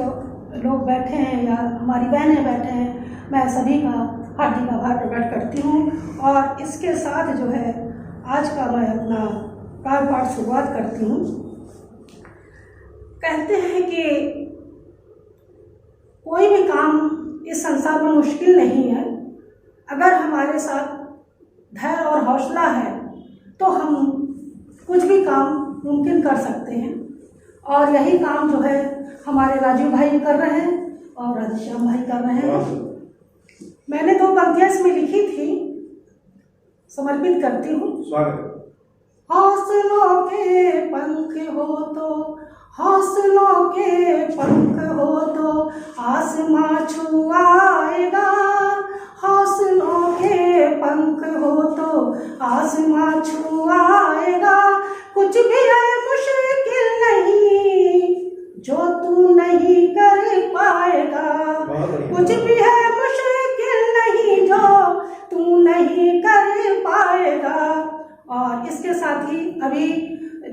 लोग बैठे हैं या हमारी बहनें बैठे हैं, मैं सभी का हार्दिक आभार प्रकट करती हूँ। और इसके साथ जो है आज का मैं अपना काव्य पाठ शुरुआत करती हूँ। कहते हैं कि कोई भी काम इस संसार में मुश्किल नहीं है, अगर हमारे साथ धैर्य और हौसला है तो हम कुछ भी काम मुमकिन कर सकते हैं। और यही काम जो है हमारे राजीव भाई कर रहे हैं और राधेश्याम भाई कर रहे हैं। मैंने 2 पंक्तियां इसमें लिखी थी, समर्पित करती हूँ। हौसलों के पंख हो तो, हौसलों के पंख हो तो आसमां छू आएगा, हौसलों के पंख हो तो आसमां छू आएगा। कुछ भी है मुश्किल नहीं जो तू नहीं कर पाएगा। कुछ भी है मुश्किल नहीं जो तू नहीं कर पाएगा। और इसके साथ ही अभी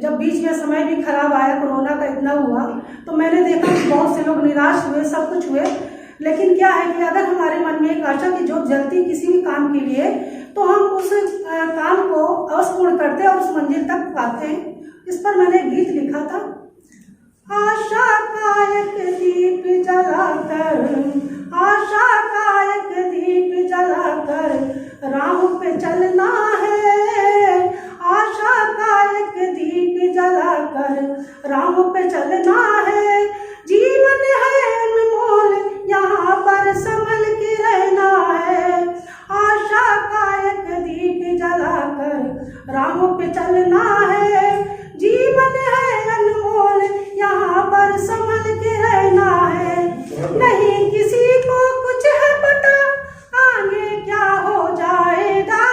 जब बीच में समय भी खराब आया, कोरोना का इतना हुआ, तो मैंने देखा कि बहुत से लोग निराश हुए, सब कुछ हुए। लेकिन क्या है कि अगर हमारे मन में एक आशा की जोत जलती किसी भी काम के लिए, तो हम उस काम को अवश्य पूर्ण करते और उस मंजिल तक पाते हैं। इस पर मैंने एक गीत लिखा था, आशा का एक दीप जलाकर, आशा का एक दीप जलाकर राह पे चलना है। आशा का एक दीप जलाकर राह पे चलना है। जीवन है अनमोल यहाँ पर संभल के रहना है। आशा का एक दीप जलाकर राह पे चलना है। जीवन है अनमोल यहाँ पर संभल के रहना है। नहीं किसी को कुछ है पता आगे क्या हो जाएगा।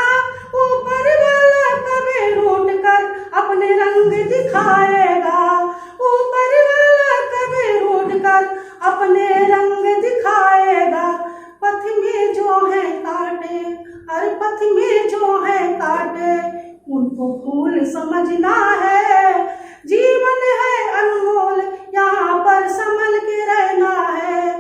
ऊपर वाला कभी रूठ कर अपने रंग दिखाएगा। ऊपर वाला कभी रूठ कर अपने रंग दिखाएगा। पथ में जो है कांटे, हर पथ में जो है कांटे, उनको फूल समझना है। जीवन है अनमोल यहाँ पर संभल के रहना है।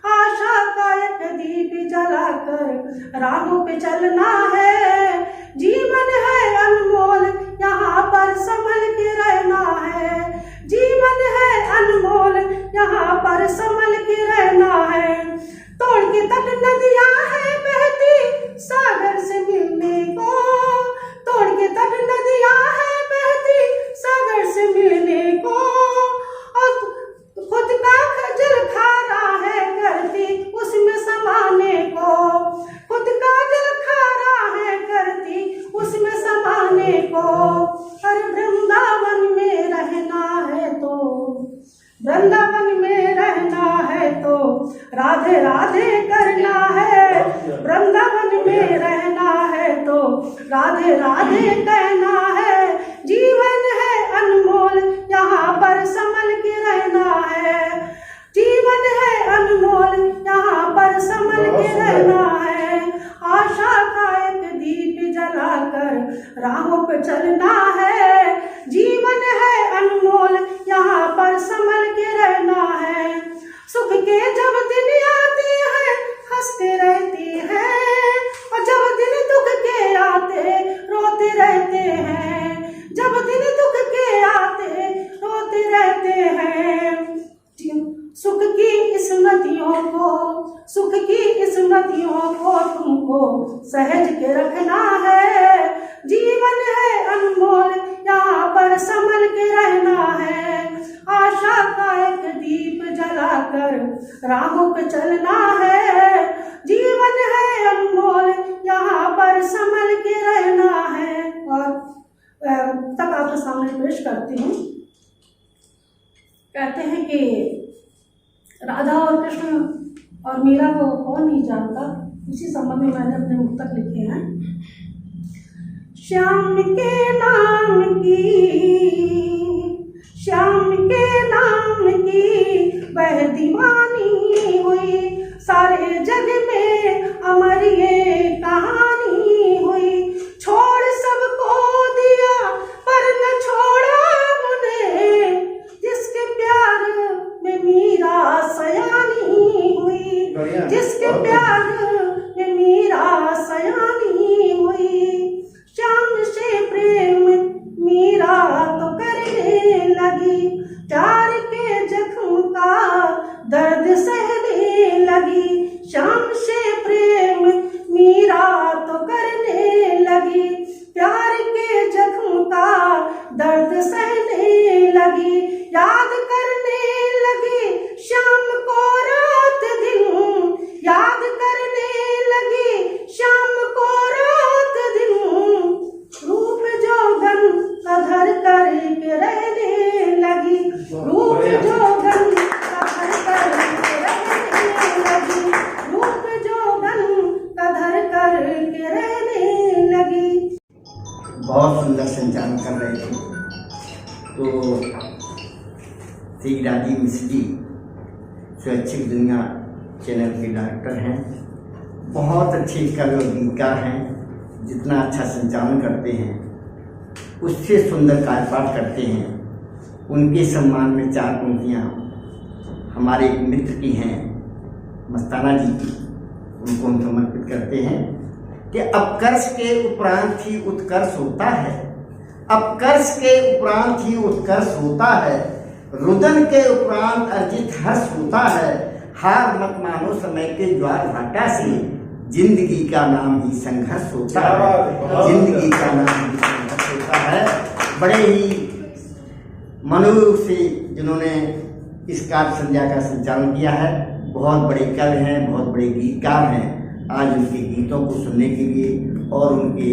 आशा का एक दीप जलाकर राहों पे चलना है। जीवन है अनमोल यहाँ पर संभल के रहना है। जीवन है अनमोल यहाँ पर संभल के रहना है। तोड़ के तट नदियाँ है बहती सागर से मिलने को। तोड़ के तट नदियाँ है बहती सागर से मिलने को। और खुद का जल खारा है करती उसमें समाने को। खुद का जल खारा है करती उसमें समाने को। अरे वृंदावन में रहना है तो, वृंदावन में रहना है तो राधे राधे करना है। वृंदावन में रहना है तो राधे राधे कहना है। जीवन है अनमोल यहाँ पर संभल के रहना है। जीवन है अनमोल यहाँ पर संभल के रहना है। आशा का एक दीप जलाकर राहों पे चलना है। जीवन है अनमोल यहाँ पर संभल के रहना है। सुख के जब दिन आते हैं हंसते रहते हैं, और जब दिन दुख के आते रोते रहते हैं। जब दिन दुख के आते रोते रहते हैं। सुख की इस नदियों को, सुख की इस नदियों को तुमको सहज के रखना है। जीवन है अनमोल यहाँ पर संभल के रहना है। आशा का एक दीप जलाकर राहों पे चलना है। जीवन है अनमोल यहाँ पर संभल के रहना है। और तक आपके सामने पेश करती हूँ। कहते हैं कि राधा और कृष्ण और मीरा को कौन नहीं जानता, इसी संबंध में मैंने अपने मुक्तक लिखे हैं। श्याम के नाम की, श्याम के नाम की वह दीवानी हुई। सारे जग में अमर ये कहानी हुई। छोड़ सबको दिया पर न छोड़ा उन्हें, जिसके प्यार में मीरा सयानी हुई। जिसके प्यार में मीरा सयानी हुई। श्याम से प्रेम मीरा तो करने लगी। प्यार के जख्म का दर्द सहने लगी। श्याम से प्रेम मीरा तो करने लगी। प्यार के जख्म का दर्द सहने लगी। याद करने लगी शाम को रात दिन। याद करने लगी शाम को रात दिन। रूप जोगन कधर करके रहने लगी। रूप जोगन कधर करके रहने लगी। रूप जोगन कधर तो श्री राजीव मिश्र जी स्वैच्छिक दुनिया चैनल के डायरेक्टर हैं, बहुत अच्छे कवि और गीतकार हैं, जितना अच्छा संचालन करते हैं उससे सुंदर कार्यपाठ करते हैं। उनके सम्मान में 4 पंक्तियाँ हमारे एक मित्र की हैं, मस्ताना जी की, उनको हम समर्पित करते हैं कि अपकर्ष के उपरांत ही उत्कर्ष होता है, अपकर्ष के उपरांत ही उत्कर्ष होता है, रुदन के उपरांत अर्जित हर्ष होता है, हार मत मानो समय के ज्वार भाटा से, जिंदगी का नाम ही संघर्ष होता है, जिंदगी का नाम ही संघर्ष होता है। बड़े ही मनोयोग से जिन्होंने इस काव्य संध्या का संचालन किया है, बहुत बड़े कवि हैं, बहुत बड़े गीतकार हैं। आज उनके गीतों को सुनने के लिए और उनके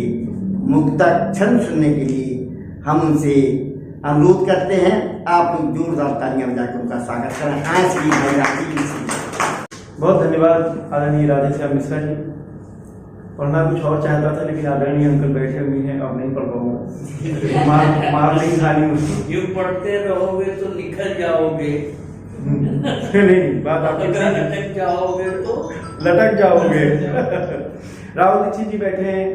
मुक्तक छंद सुनने के लिए हम उनसे अनुरोध करते हैं, आप जोरदार तालियां बजाकर उनका स्वागत करें। आज श्री भाई राजीव मिश्र। बहुत धन्यवाद आदरणीय राधेश्याम मिश्रा जी। पढ़ना कुछ और चाहता था लेकिन आदरणीय अंकल बैठे हुए हैं, अब नहीं पढ़ पाऊंगा, मार नहीं खानी उसको। यूं पढ़ते रहोगे तो निखर जाओगे, नहीं बात आप लटक जाओगे तो लटक जाओगे। राहुल दीक्षित जी बैठे हैं।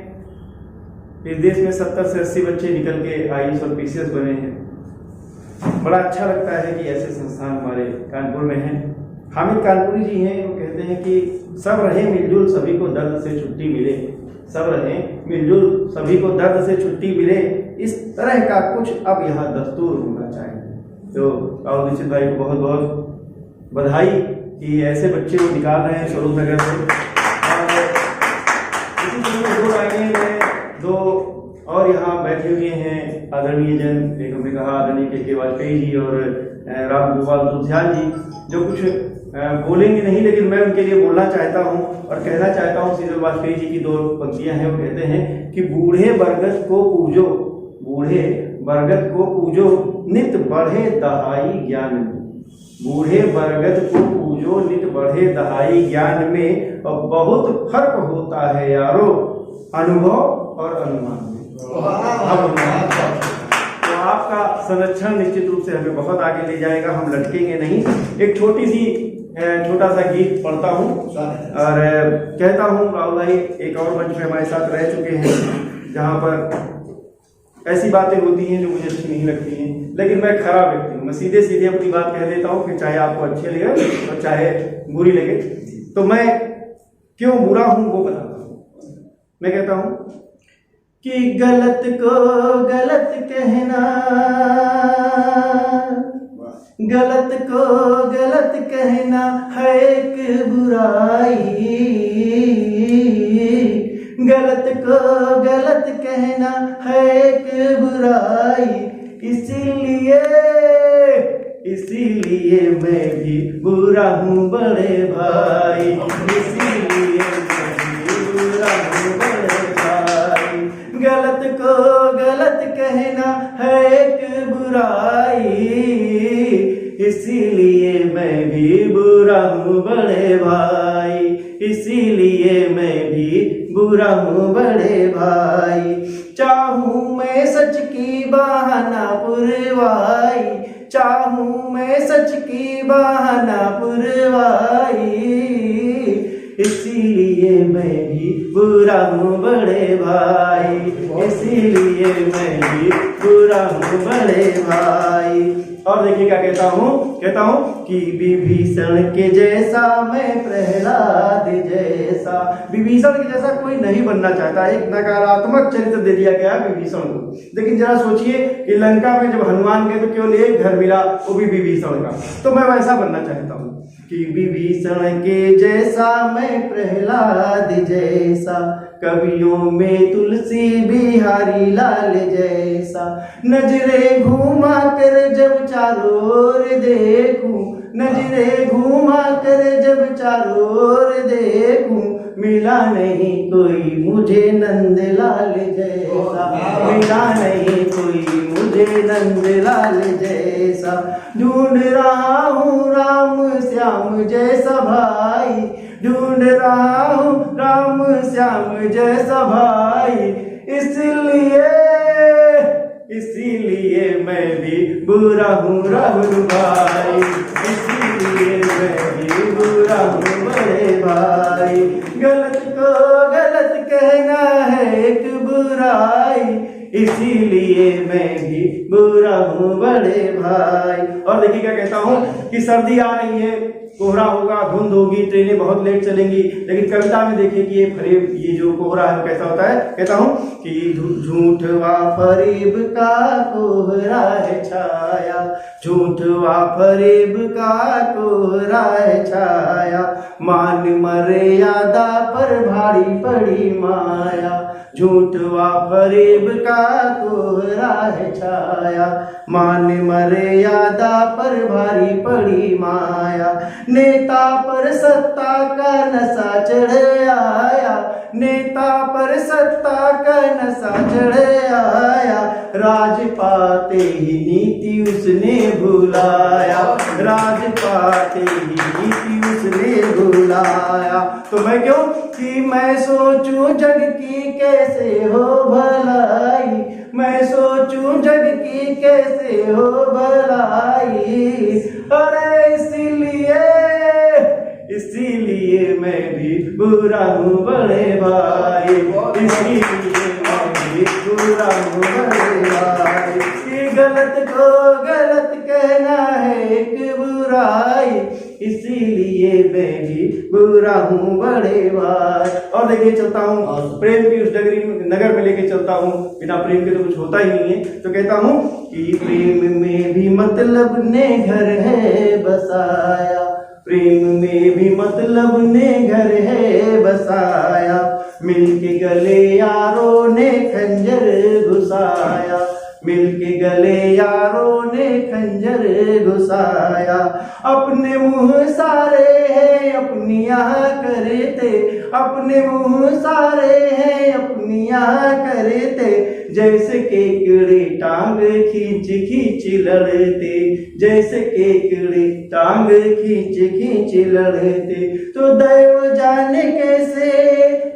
इस देश में 70 से 80 बच्चे निकल के IAS और PCS बने हैं। बड़ा अच्छा लगता है कि ऐसे संस्थान हमारे कानपुर में हैं। हामिद कानपुरी जी हैं, वो कहते हैं कि सब रहे मिलजुल सभी को दर्द से छुट्टी मिले, सब रहे मिलजुल सभी को दर्द से छुट्टी मिले, इस तरह का कुछ अब यहाँ दस्तूर होना चाहिए। तो राहुल दीक्षित भाई को बहुत बहुत बधाई कि ऐसे बच्चे वो निकाल रहे हैं स्वरूप नगर से। इसी तरह 2 लाइनें में 2 और यहाँ बैठे हुए हैं आदरणीय जन, एक हमने कहा आदरणीय के वाजपेयी जी और राम गोपाल तुलसियाल जी, जो कुछ बोलेंगे नहीं लेकिन मैं उनके लिए बोलना चाहता हूँ और कहना चाहता हूँ। श्री वाजपेयी जी की 2 पंक्तियां हैं, वो कहते हैं कि बूढ़े बरगद को पूजो, बूढ़े बरगद को पूजो, नित बढ़े दहाई ज्ञान में, बूढ़े बरगद को पूजो, नित बढ़े दहाई ज्ञान में, और बहुत फर्क होता है यारो अनुभव और अनुमान में। तो आपका संरक्षण निश्चित रूप से हमें बहुत आगे ले जाएगा, हम लटकेंगे नहीं। एक छोटा सा गीत पढ़ता हूँ और कहता हूँ राहुल भाई एक और मंच में हमारे साथ रह चुके हैं जहाँ पर ऐसी बातें होती हैं जो मुझे अच्छी नहीं लगती हैं, लेकिन मैं खराब व्यक्ति हूँ, मैं सीधे सीधे अपनी बात कह देता हूँ, फिर चाहे आपको अच्छी लगे और चाहे बुरी लगे। तो मैं क्यों बुरा हूँ वो बताता हूँ। मैं कहता हूँ कि गलत को गलत कहना, गलत को गलत कहना है एक बुराई, गलत को गलत कहना है एक बुराई, इसीलिए मैं भी बुरा हूँ बड़े भाई, इसीलिए मैं भी बुरा हूँ बड़े भाई। गलत को गलत कहना है एक बुराई, इसीलिए मैं भी बुरा हूँ बड़े भाई, इसीलिए मैं भी बुरा हूँ बड़े भाई। चाहूँ मैं सच की बहाना पुरवाई, चाहूँ मैं सच की बहाना पुरवाई, इसीलिए मैं भी बुरा हूँ बड़े भाई, इसीलिए मैं भी बुरा हूँ बड़े भाई। और देखिए क्या कहता हूँ कि विभीषण के जैसा मैं प्रहलाद जैसा, विभीषण के जैसा कोई नहीं बनना चाहता। एक नकारात्मक चरित्र दे दिया गया विभीषण को, लेकिन जरा सोचिए कि लंका में जब हनुमान गए तो केवल एक घर मिला, वो भी विभीषण का। तो मैं वैसा बनना चाहता हूँ कि विभीषण के जैसा मैं प्रहलाद जैसा, कवियों में तुलसी बिहारी लाल जैसा, नजरे घुमा कर जब चारों ओर देखूं, नजरे घुमा कर जब चारों ओर देखूं, मिला नहीं कोई मुझे नंदलाल जैसा, मिला नहीं कोई मुझे नंदलाल जैसा, ढूंढ रहा हूँ राम श्याम जैसा भाई, ढूंढ रहा हूँ राम श्याम जैसा भाई, इसलिए इसीलिए मैं भी बुरा हूँ राहुल भाई, इसीलिए मैं भी बुरा हूँ बड़े भाई। गलत को गलत कहना है एक बुराई, इसीलिए मैं भी बुरा हूँ बड़े भाई। और देखिए क्या कहता हूँ कि सर्दी आ रही है, कोहरा होगा, धुंध होगी, ट्रेनें बहुत लेट चलेंगी, लेकिन कविता में देखिए कि ये जो कोहरा है वो कैसा होता है। कहता हूँ कि झूठ व फरेब का कोहरा है छाया, झूठ व फरेब का कोहरा है छाया, मान मर्यादा पर भारी पड़ी माया, झूठ व फरेब का कोहरा है छाया, मान मर्यादा पर भारी पड़ी माया। नेता पर सत्ता का नशा चढ़ आया, नेता पर सत्ता का नशा चढ़ आया, राज पाते ही नीति उसने भुलाया, राज पाते ही नीति उसने भुलाया। तो मैं क्यों कि मैं सोचूं जग की कैसे हो भलाई, मैं सोचूं जग की कैसे हो भलाई, अरे इसीलिए मैं भी बुरा हूँ बड़े भाई, इसीलिए मैं भी बुरा हूँ बड़े भाई। कि गलत को गलत कहना है एक बुराई, इसीलिए मैं भी बुरा हूँ बड़े भाई। और देखिए चलता हूँ प्रेम की उस नगर में लेके चलता हूँ, बिना प्रेम के तो कुछ होता ही नहीं है। तो कहता हूँ कि प्रेम में भी मतलब ने घर है बसाया, प्रेम में भी मतलब ने घर है बसाया, मिलके गले यारों ने खंजर घुसाया, मिलके गले यारों ने खंजर घुसाया। अपने मुंह सारे हैं अपनियां करते, अपने मुंह सारे हैं अपनियां करते, जैसे केकड़े टांग खींच खींच लड़ते, जैसे केकड़े टांग खींच खींच लड़ते। तो दैव जाने कैसे,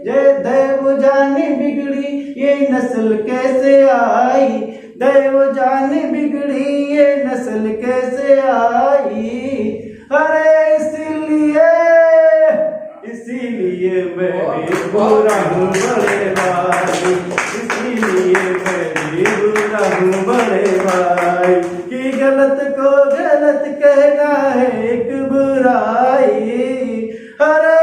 जय दैव जाने बिगड़ी ये नस्ल कैसे आई, दैव जाने बिगड़ी ये नस्ल कैसे आई, अरे इसीलिए मैं भी बुरा हूँ बड़े भाई, इसीलिए मैं भी बुरा हूँ बड़े भाई। कि गलत को गलत कहना है एक बुराई, अरे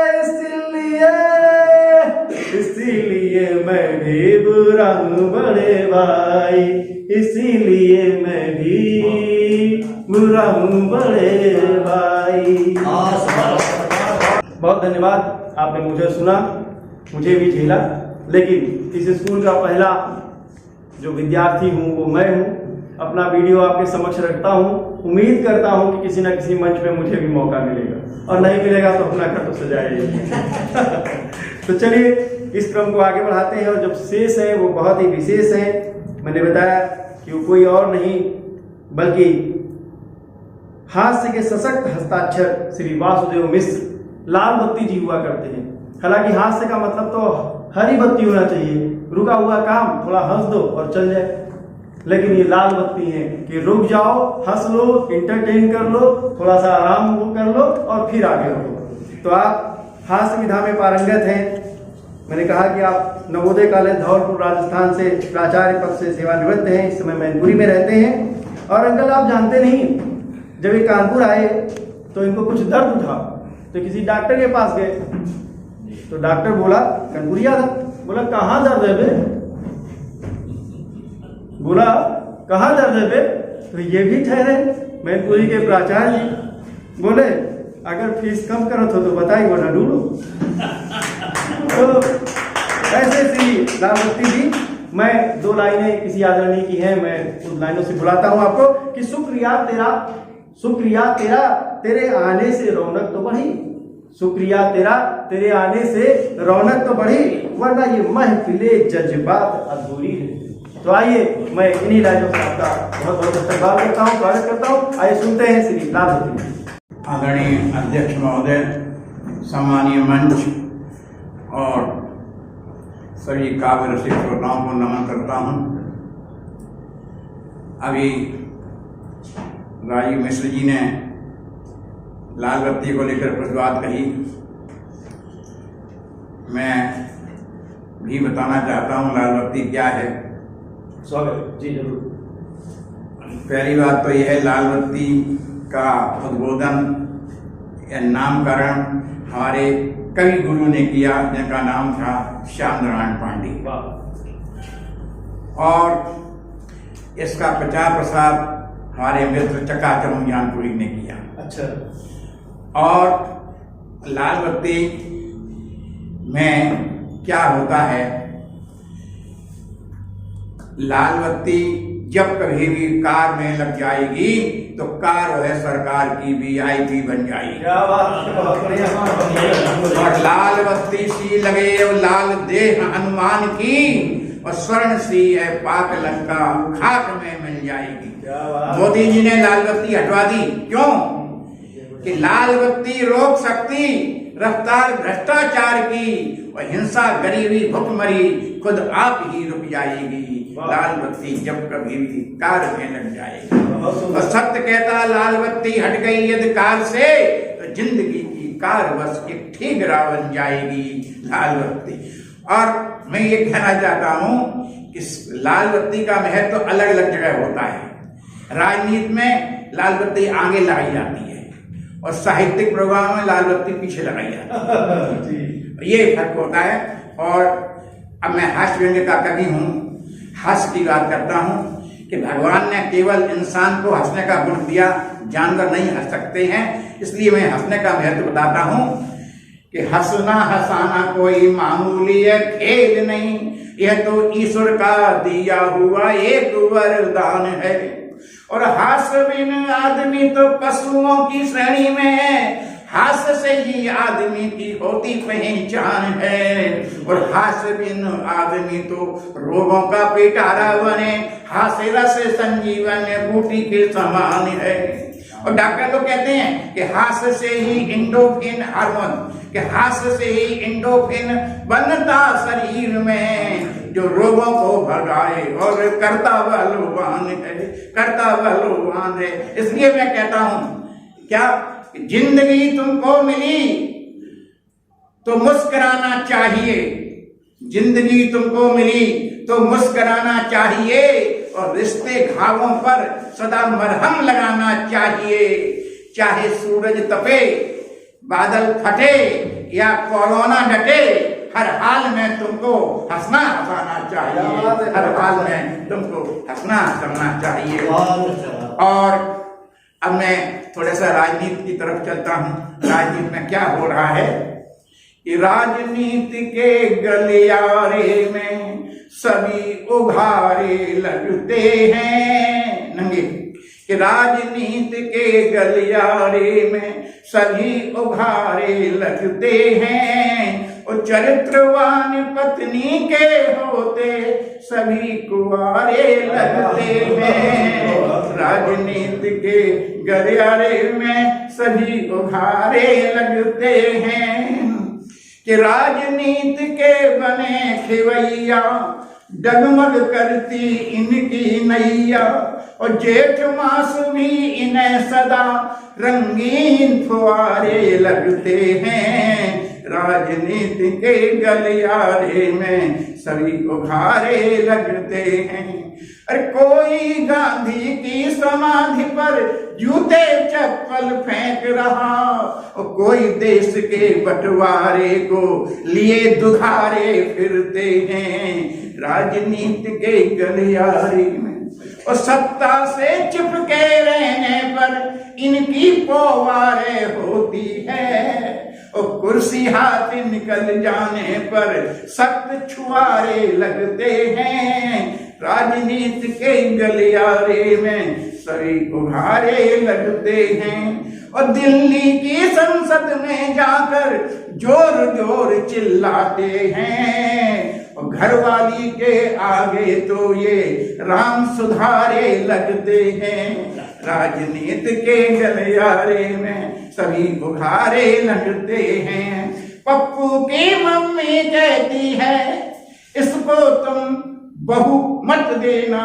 इसीलिए मैं भी बुरा हूँ बड़े भाई, इसीलिए मैं भी बुरा हूँ बड़े भाई। बहुत धन्यवाद, आपने मुझे सुना, मुझे भी झेला, लेकिन इस स्कूल का पहला जो विद्यार्थी हूँ वो मैं हूँ। अपना वीडियो आपके समक्ष रखता हूँ, उम्मीद करता हूँ कि किसी न किसी मंच पे मुझे भी मौका मिलेगा, और नहीं मिलेगा तो अपना घर तो सजाइए। तो चलिए इस क्रम को आगे बढ़ाते हैं, और जब शेष है वो बहुत ही विशेष है। मैंने बताया कि वो कोई और नहीं बल्कि हास्य के सशक्त हस्ताक्षर श्री वासुदेव मिश्र लाल बत्ती जी हुआ करते हैं। हालांकि हास्य का मतलब तो हरी बत्ती होना चाहिए, रुका हुआ काम थोड़ा हंस दो और चल जाए, लेकिन ये लाल बत्ती है कि रुक जाओ, हंस लो, इंटरटेन कर लो, थोड़ा सा आराम कर लो और फिर आगे बढ़ो। तो आप हास्य विधा में पारंगत हैं। मैंने कहा कि आप नवोदय कॉलेज धौलपुर राजस्थान से प्राचार्य पद से सेवानिवृत्त हैं, इस समय मैनपुरी में रहते हैं। और अंकल आप जानते नहीं, जब ये कानपुर आए तो इनको कुछ दर्द उठा, तो किसी डॉक्टर के पास गए, तो डॉक्टर बोला कानपुरिया था, बोला कहाँ दर्द है बे, बोला कहाँ दर्द है बे, तो ये भी ठहरे मैनपुरी के प्राचार्य जी, बोले अगर फीस कम करो तो बताइए वरना ढूंढो। तो ऐसे श्री लालबत्ती जी, मैं दो लाइनें किसी आदरणीय की हैं, मैं उस लाइनों से बुलाता हूं आपको कि शुक्रिया तेरा तेरे आने से रौनक तो बढ़ी, शुक्रिया तेरा तेरे आने से रौनक तो बढ़ी, वरना ये महफिले जज्बात अधूरी है। तो आइए मैं इन्हीं लाइनों से आपका बहुत बहुत इस्तकबाल करता हूँ, स्वागत करता हूँ। आइए सुनते हैं श्री लालबत्ती। आदरणीय अध्यक्ष महोदय, सम्मानीय मंच और सभी काव्य रसिक श्रोताओं को नमन करता हूँ। अभी राजीव मिश्र जी ने लाल बत्ती को लेकर कुछ बात कही। मैं भी बताना चाहता हूँ लाल बत्ती क्या है। स्वागत जी, जरूर। पहली बात तो यह है, लाल बत्ती का उद्बोधन या नामकरण हमारे कवि गुरु ने किया, जिनका नाम था श्याम नारायण पांडे। और इसका प्रचार प्रसार हमारे मित्र चकाचौंध ज्ञानपुरी ने किया। अच्छा। और लाल बत्ती में क्या होता है, लाल बत्ती जब कभी भी कार में लग जाएगी तो कार है सरकार की VIP बन जाएगी। क्या बात है, बहुत बढ़िया। और लाल बत्ती सी लगे और लाल देह हनुमान की, और स्वर्ण सी है पाक लंका खाक में मिल जाएगी। मोदी जी ने लाल बत्ती हटवा दी। क्यों? कि लाल बत्ती रोक सकती रफ्तार भ्रष्टाचार की, और हिंसा गरीबी भुखमरी खुद आप ही रुक जाएगी। लाल बत्ती जब कभी भी कार में लग जाएगी। और सत्य कहता लाल बत्ती हट गई यदि कार से, तो जिंदगी की कार बस एक ठीक राह बन जाएगी लाल बत्ती। और मैं ये कहना चाहता हूँ कि लाल बत्ती का महत्व तो अलग अलग जगह होता है। राजनीति में लाल बत्ती आगे लगाई जाती है और साहित्यिक प्रोग्राम में लाल बत्ती पीछे लगाई जाती है। ये फर्क होता है। और अब मैं हास्य व्यंग्य का कवि हूँ, हास्य की बात करता हूँ कि भगवान ने केवल इंसान को हंसने का गुण दिया, जानवर नहीं हंस सकते हैं। इसलिए मैं हंसने का महत्व बताता हूँ कि हंसना हंसाना कोई मामूली खेल नहीं, यह तो ईश्वर का दिया हुआ एक वरदान है। और हास्य बिन आदमी तो पशुओं की श्रेणी में है, हास्य से ही आदमी की होती पहचान है। और हास्य बिन आदमी तो रोगों का पिटारा बने, हास्य रस संजीवन बूटी के समान है। और डॉक्टर लोग कहते हैं कि हास्य से ही एंडोफिन हार्मोन, कि हास्य से ही एंडोफिन बनता शरीर में, जो रोगों को भगाए और करता बलवान है, करता बलवान है। इसलिए मैं कहता हूं क्या, जिंदगी तुमको मिली तो मुस्कुराना चाहिए, जिंदगी तुमको मिली तो मुस्कुराना चाहिए। और रिश्ते घावों पर सदा मरहम लगाना चाहिए। चाहे सूरज तपे, बादल फटे या कोरोना डटे, हर हाल में तुमको हंसना हंसाना चाहिए, हर हाल में तुमको हंसना हंसाना चाहिए। और अब मैं थोड़ा सा राजनीति की तरफ चलता हूँ। राजनीति में क्या हो रहा है कि राजनीति के गलियारे में सभी उघारे लगते हैं, नंगे, कि राजनीति के गलियारे में सभी उघारे लगते हैं। और चरित्रवान पत्नी के होते सभी कुंवारे लगते हैं। राजनीति के गलियारे में सभी उघारे लगते हैं। कि राजनीति के बने खिवैया डगमग करती इनकी नैया, और जेठ मास भी इन्हें सदा रंगीन फुआरे लगते हैं। राजनीति के गलियारे में सभी उघारे लगते हैं। अरे कोई गांधी की समाधि पर जूते चप्पल फेंक रहा, और कोई देश के बंटवारे को लिए दुधारे फिरते हैं। राजनीति के गलियारे में और सत्ता से चिपके रहने पर इनकी पोवारे होती है। और कुर्सी हाथ निकल जाने पर सख्त छुआरे लगते हैं। राजनीति के गलियारे में सभी उघारे लगते हैं। और दिल्ली की संसद में जाकर जोर जोर चिल्लाते हैं। और घरवाली के आगे तो ये राम सुधारे लगते हैं। राजनीति के गलियारे में सभी उघारे लगते हैं। पप्पू की मम्मी कहती है इसको तुम बहू मत देना,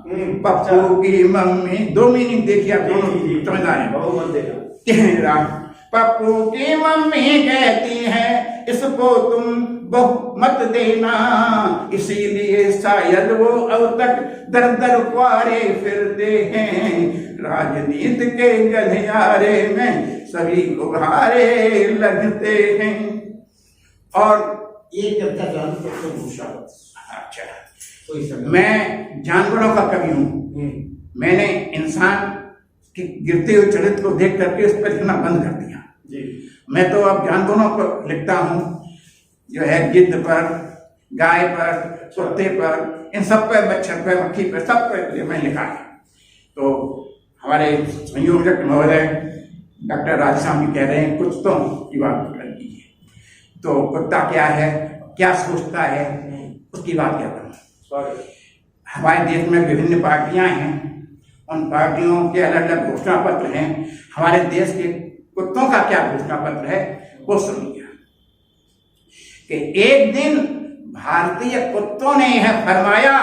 पप्पू की मम्मी, दो मीनिंग देखिए आप दोनों समझ आ रहे हैं। पप्पू की मम्मी कहती है इसको तुम बहु मत देना, इसीलिए शायद वो अब तक दर दर क्वारे फिरते हैं, राजनीति के गलियारे में सभी उघारे लगते हैं। और एक भूषा। अच्छा, मैं जानवरों का कवि हूँ। मैंने इंसान के गिरते हुए चरित्र को देख करके उस पर लिखना बंद कर दिया। मैं तो अब जानवरों पर लिखता हूँ, जो है गिद्ध पर, गाय पर, कुत्ते पर, इन सब पे, मच्छर पे, मक्खी पे, सब पे मैं लिखा है। तो हमारे संयोजक महोदय डॉक्टर राधेश्याम जी कह रहे हैं कुत्तों की बात कर लीजिए। तो कुत्ता क्या है, क्या सोचता है, उसकी बात क्या करूँ। हमारे देश में विभिन्न पार्टियां हैं, उन पार्टियों के अलग अलग घोषणा पत्र हैं। हमारे देश के कुत्तों का क्या घोषणा पत्र है वो सुनिए कि एक दिन भारतीय कुत्तों ने यह फरमाया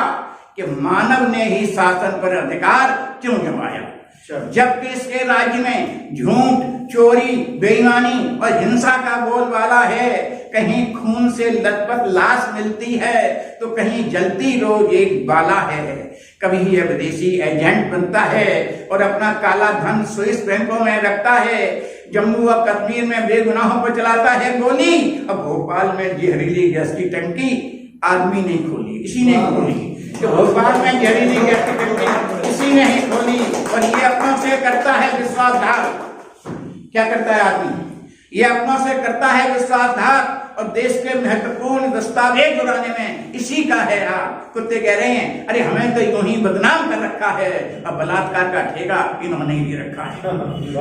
कि मानव ने ही शासन पर अधिकार क्यों जमाया, जबकि इसके राज्य में झूठ, चोरी, बेईमानी और हिंसा का बोलबाला है। कहीं खून से लथपथ लाश मिलती है तो कहीं जलती रोज एक बाला है। कभी यह विदेशी एजेंट बनता है और अपना काला धन स्विस बैंकों में रखता है। जम्मू और कश्मीर में बेगुनाहों पर चलाता है गोली। अब भोपाल में जहरीली गैस की टंकी आदमी ने खोली, इसी ने खोली। तो भोपाल में जहरीली गैस की टंकी इसी ने ही खोली। और ये अपनों से करता है विश्वासघात। क्या करता है आदमी? ये अपनों से करता है विश्वासघात और देश के महत्वपूर्ण दस्तावेज उड़ाने में इसी का है हाथ। कुत्ते कह रहे हैं अरे हमें तो यूं ही बदनाम कर रखा है, अब बलात्कार का ठेका इन्होंने ही ले रखा है।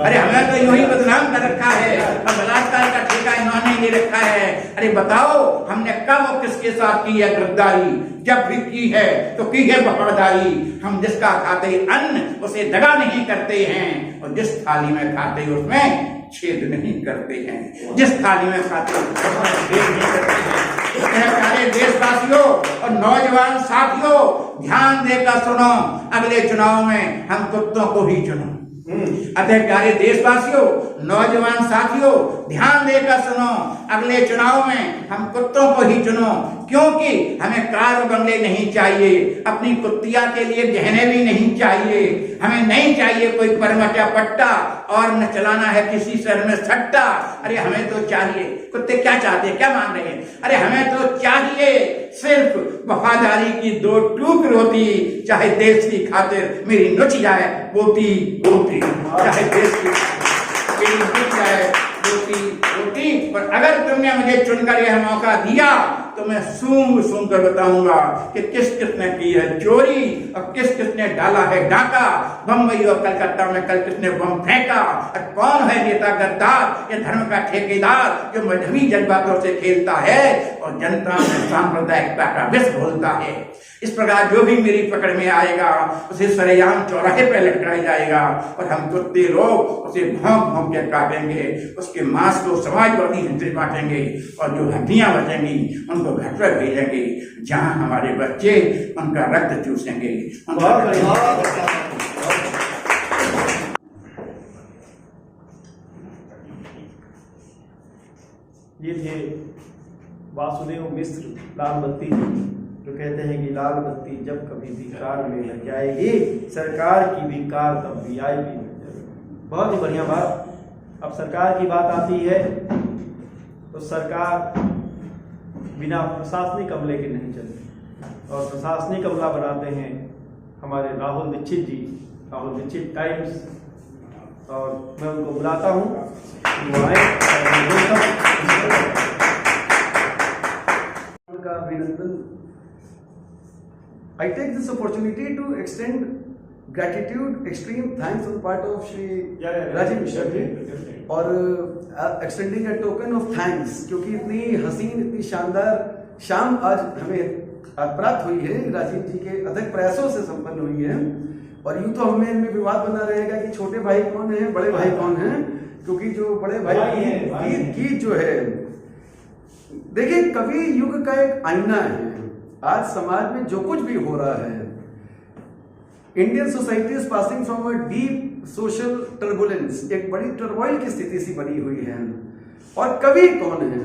अरे हमें तो यूं ही बदनाम कर रखा है, अब बलात्कार का ठेका इन्होंने ही ले रखा है। अरे बताओ हमने कब और किसके साथ की है गद्दारी, जब भी की है तो की है वफादारी। हम जिसका खाते अन्न उसे दगा नहीं करते हैं और जिस थाली में खाते उसमें छेद नहीं करते हैं। जिस थाली में खाते छेद नहीं करते हैं। प्यारे देशवासियों और नौजवान साथियों, ध्यान देकर सुनो, अगले चुनाव में हम कुत्तों को ही चुनो। अतः प्यारे देशवासियों, नौजवान साथियों, ध्यान देकर सुनो, अगले चुनाव में हम कुत्तों को ही चुनो। क्योंकि हमें कार बंगले नहीं चाहिए, अपनी कुत्तिया के लिए गहने भी नहीं चाहिए, हमें नहीं चाहिए कोई परमचा पट्टा और न चलाना है किसी शहर में सट्टा। अरे हमें तो चाहिए, कुत्ते क्या चाहते हैं, क्या मान रहे हैं? अरे हमें तो चाहिए सिर्फ वफादारी की दो टूक रोटी, चाहे देश की खातिर मेरी नुच जाए बोटी बोटी, चाहे देश की मेरी नुच जाए बोटी बोटी। पर अगर तुमने मुझे चुनकर यह मौका दिया तो मैं सूंघ सूंघ कर बताऊंगा कि किस किसने की है चोरी और किस किसने डाला है डाका। बम्बई और कलकत्ता में कल किसने बम फेंका और कौन है नेता गद्दार या धर्म का ठेकेदार जो मजहबी जज्बातों से खेलता है और जनता में सांप्रदायिकता का विष घोलता है। इस प्रकार जो भी मेरी पकड़ में आएगा उसे सरेआम चौराहे पर लटकाया जाएगा और हम कुत्ते लोग उसे भौंक भौंक के काटेंगे, उसके मांस को समाजवादी हिंसे बांटेंगे और जो हड्डियां बचेंगी उनको घर पर भेजेंगे जहां हमारे बच्चे उनका रक्त चूसेंगे। ये थे वासुदेव मिश्र लाल बत्ती, जो कहते हैं कि लाल बत्ती जब कभी भी कार में लग जाएगी, सरकार की भी कार तब भी आएगी। बहुत ही बढ़िया बात। अब सरकार की बात आती है तो सरकार बिना प्रशासनिक अमले के नहीं चलती और प्रशासनिक अमला बनाते हैं हमारे राहुल दीक्षित जी, राहुल दीक्षित टाइम्स। और मैं उनको बुलाता हूँ वो आए। अभिनंदन। I take this opportunity to extend gratitude, extreme thanks on part of Shri Rajiv Mishra ji और extending a token of thanks क्योंकि इतनी हसीन, इतनी शानदार शाम आज हमें प्राप्त हुई है, राजीव जी के अथक प्रयासों से संपन्न हुई है। और यूं तो हमें इनमें विवाद बना रहेगा कि छोटे भाई कौन है, बड़े भाई कौन है, क्योंकि जो बड़े भाई गीत जो है, देखिए कवि युग का एक आईना है। आज समाज में जो कुछ भी हो रहा है Indian society is passing from a deep social turbulence, एक बड़ी टर्बोइल की स्थिति सी बनी हुई है। और कवि कौन है?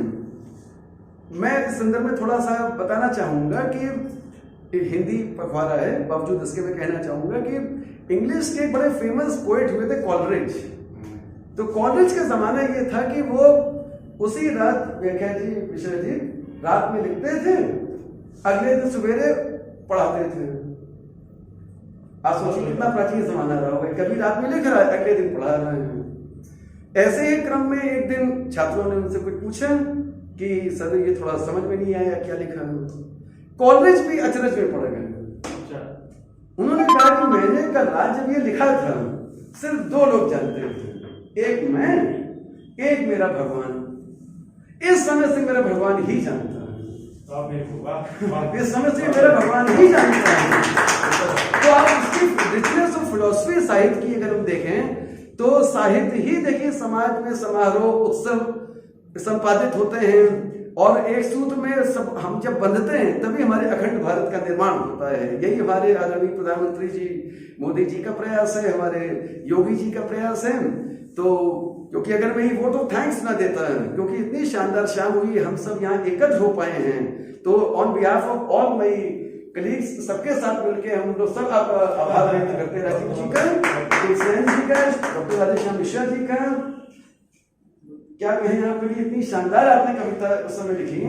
मैं इस संदर्भ में थोड़ा सा बताना चाहूंगा कि हिंदी पखवाड़ा है, बावजूद इसके मैं कहना चाहूंगा कि इंग्लिश के बड़े फेमस पोएट हुए थे कॉलरिज। तो कॉलरिज का जमाना ये था कि वो उसी रात व्याख्या जी मिश्रा जी रात में लिखते थे, अगले दिन सवेरे पढ़ाते थे। आप सोचिए कितना प्राचीन जमाना रहा होगा, कभी रात में लिख रहा है, अगले दिन पढ़ा रहे हैं। ऐसे ही क्रम में एक दिन छात्रों ने उनसे कुछ पूछा कि सर ये थोड़ा समझ में नहीं आया क्या लिखा है। कॉलरिज भी अचरज में पड़ गए। उन्होंने कहा कि मैंने कल रात जब ये लिखा था सिर्फ 2 लोग जानते थे, एक मैं, एक मेरा भगवान। इस समय से मेरा भगवान ही जानता है, इस समय से मेरा भगवान ही जानता है। तो आप इसकी रिचनेस ऑफ फिलॉसफी साहित्य की अगर हम देखें तो साहित्य ही देखिए समाज में समारोह उत्सव संपादित होते हैं, और एक सूत्र में सब हम जब बंधते हैं तभी हमारे अखंड भारत का निर्माण होता है। यही हमारे आदरणीय प्रधानमंत्री जी मोदी जी का प्रयास है, हमारे योगी जी का प्रयास है। तो क्योंकि अगर मैं वोट ऑफ थैंक्स ना देता है, क्योंकि इतनी शानदार शाम हुई, हम सब यहाँ एकत्र हो पाए हैं, तो on behalf of all my colleagues सबके साथ मिलकर हम लोग सब आभार व्यक्त करते हैं राजीव जी का, जी का, डॉक्टर राधेश्याम मिश्रा जी का। क्या कहें आपके लिए, इतनी शानदार आपने कविता उस समय लिखी,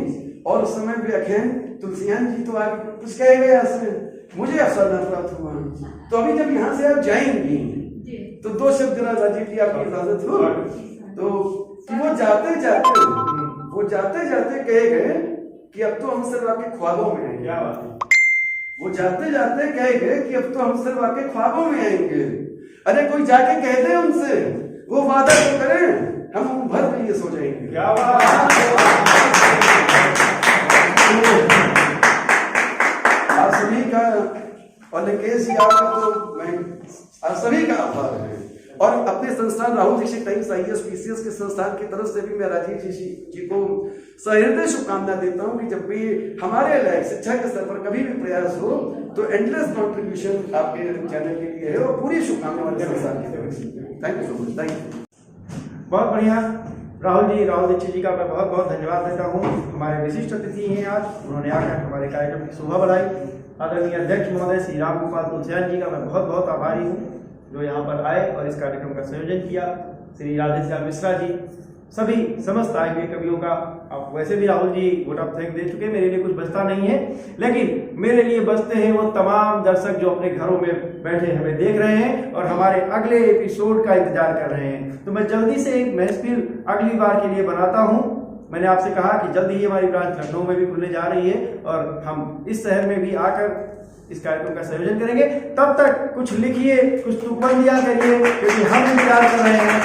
और उस समय व्याख्यान तुलसियान जी तो आगे कुछ कहे गए ऐसे, मुझे अवसर न प्राप्त हुआ। तो अभी जब यहाँ से आप जाएंगी तो 2 शब्द जरा राजीव जी आपकी इजाजत हो तो वो जाते जाते कहे गए कि अब तो हम सिर्फ आपके ख्वाबों में आएंगे। क्या बात है? वो जाते जाते कहे गए कि अब तो हम सिर्फ आपके ख्वाबों में आएंगे। अरे कोई जाके कह दे उनसे, वो वादा तो करें, हम उम्र भर में ये सो जाएंगे। क्या बात आप सभी का और निकेश जी आपका तो मैं आप सभी का आभार है, और अपने संस्थान Rahul Dikshit Times IAS PCS के संस्थान की तरफ से भी मैं राजीव जी को सहृदय शुभकामना देता हूं कि जब भी हमारे लायक शिक्षा के स्तर पर कभी भी प्रयास हो तो एंडलेस कॉन्ट्रीब्यूशन आपके चैनल के लिए है, और पूरी शुभकामनाएं हमारे संस्थान की तरफ से। Thank you so much. Thank you. बहुत बढ़िया। राहुल दीक्षित जी का मैं बहुत बहुत धन्यवाद देता हूँ। हमारे विशिष्ट अतिथि हैं आज, उन्होंने आकर हमारे कार्यक्रम की शोभा बढ़ाई। आदरणीय अध्यक्ष महोदय श्री राम गोपाल तुलसियान जी का मैं बहुत बहुत आभारी हूँ जो यहाँ पर आए और इस कार्यक्रम का संयोजन किया। श्री राधेश्याम मिश्रा जी, सभी समस्त आए हुए कवियों का, आप वैसे भी Rahul ji vote of thank दे चुके, मेरे लिए कुछ बचता नहीं है, लेकिन मेरे लिए बचते हैं वो तमाम दर्शक जो अपने घरों में बैठे हमें देख रहे हैं और हमारे अगले एपिसोड का इंतजार कर रहे हैं। तो मैं जल्दी से एक महफिल अगली बार के लिए बनाता हूँ। मैंने आपसे कहा कि जल्दी ही हमारी ब्रांच लखनऊ में भी खुलने जा रही है और हम इस शहर में भी आकर इस कार्यक्रम का संयोजन करेंगे। तब तक कुछ लिखिए, कुछ तुकबंदियां करिए, क्योंकि हम इंतजार कर रहे हैं।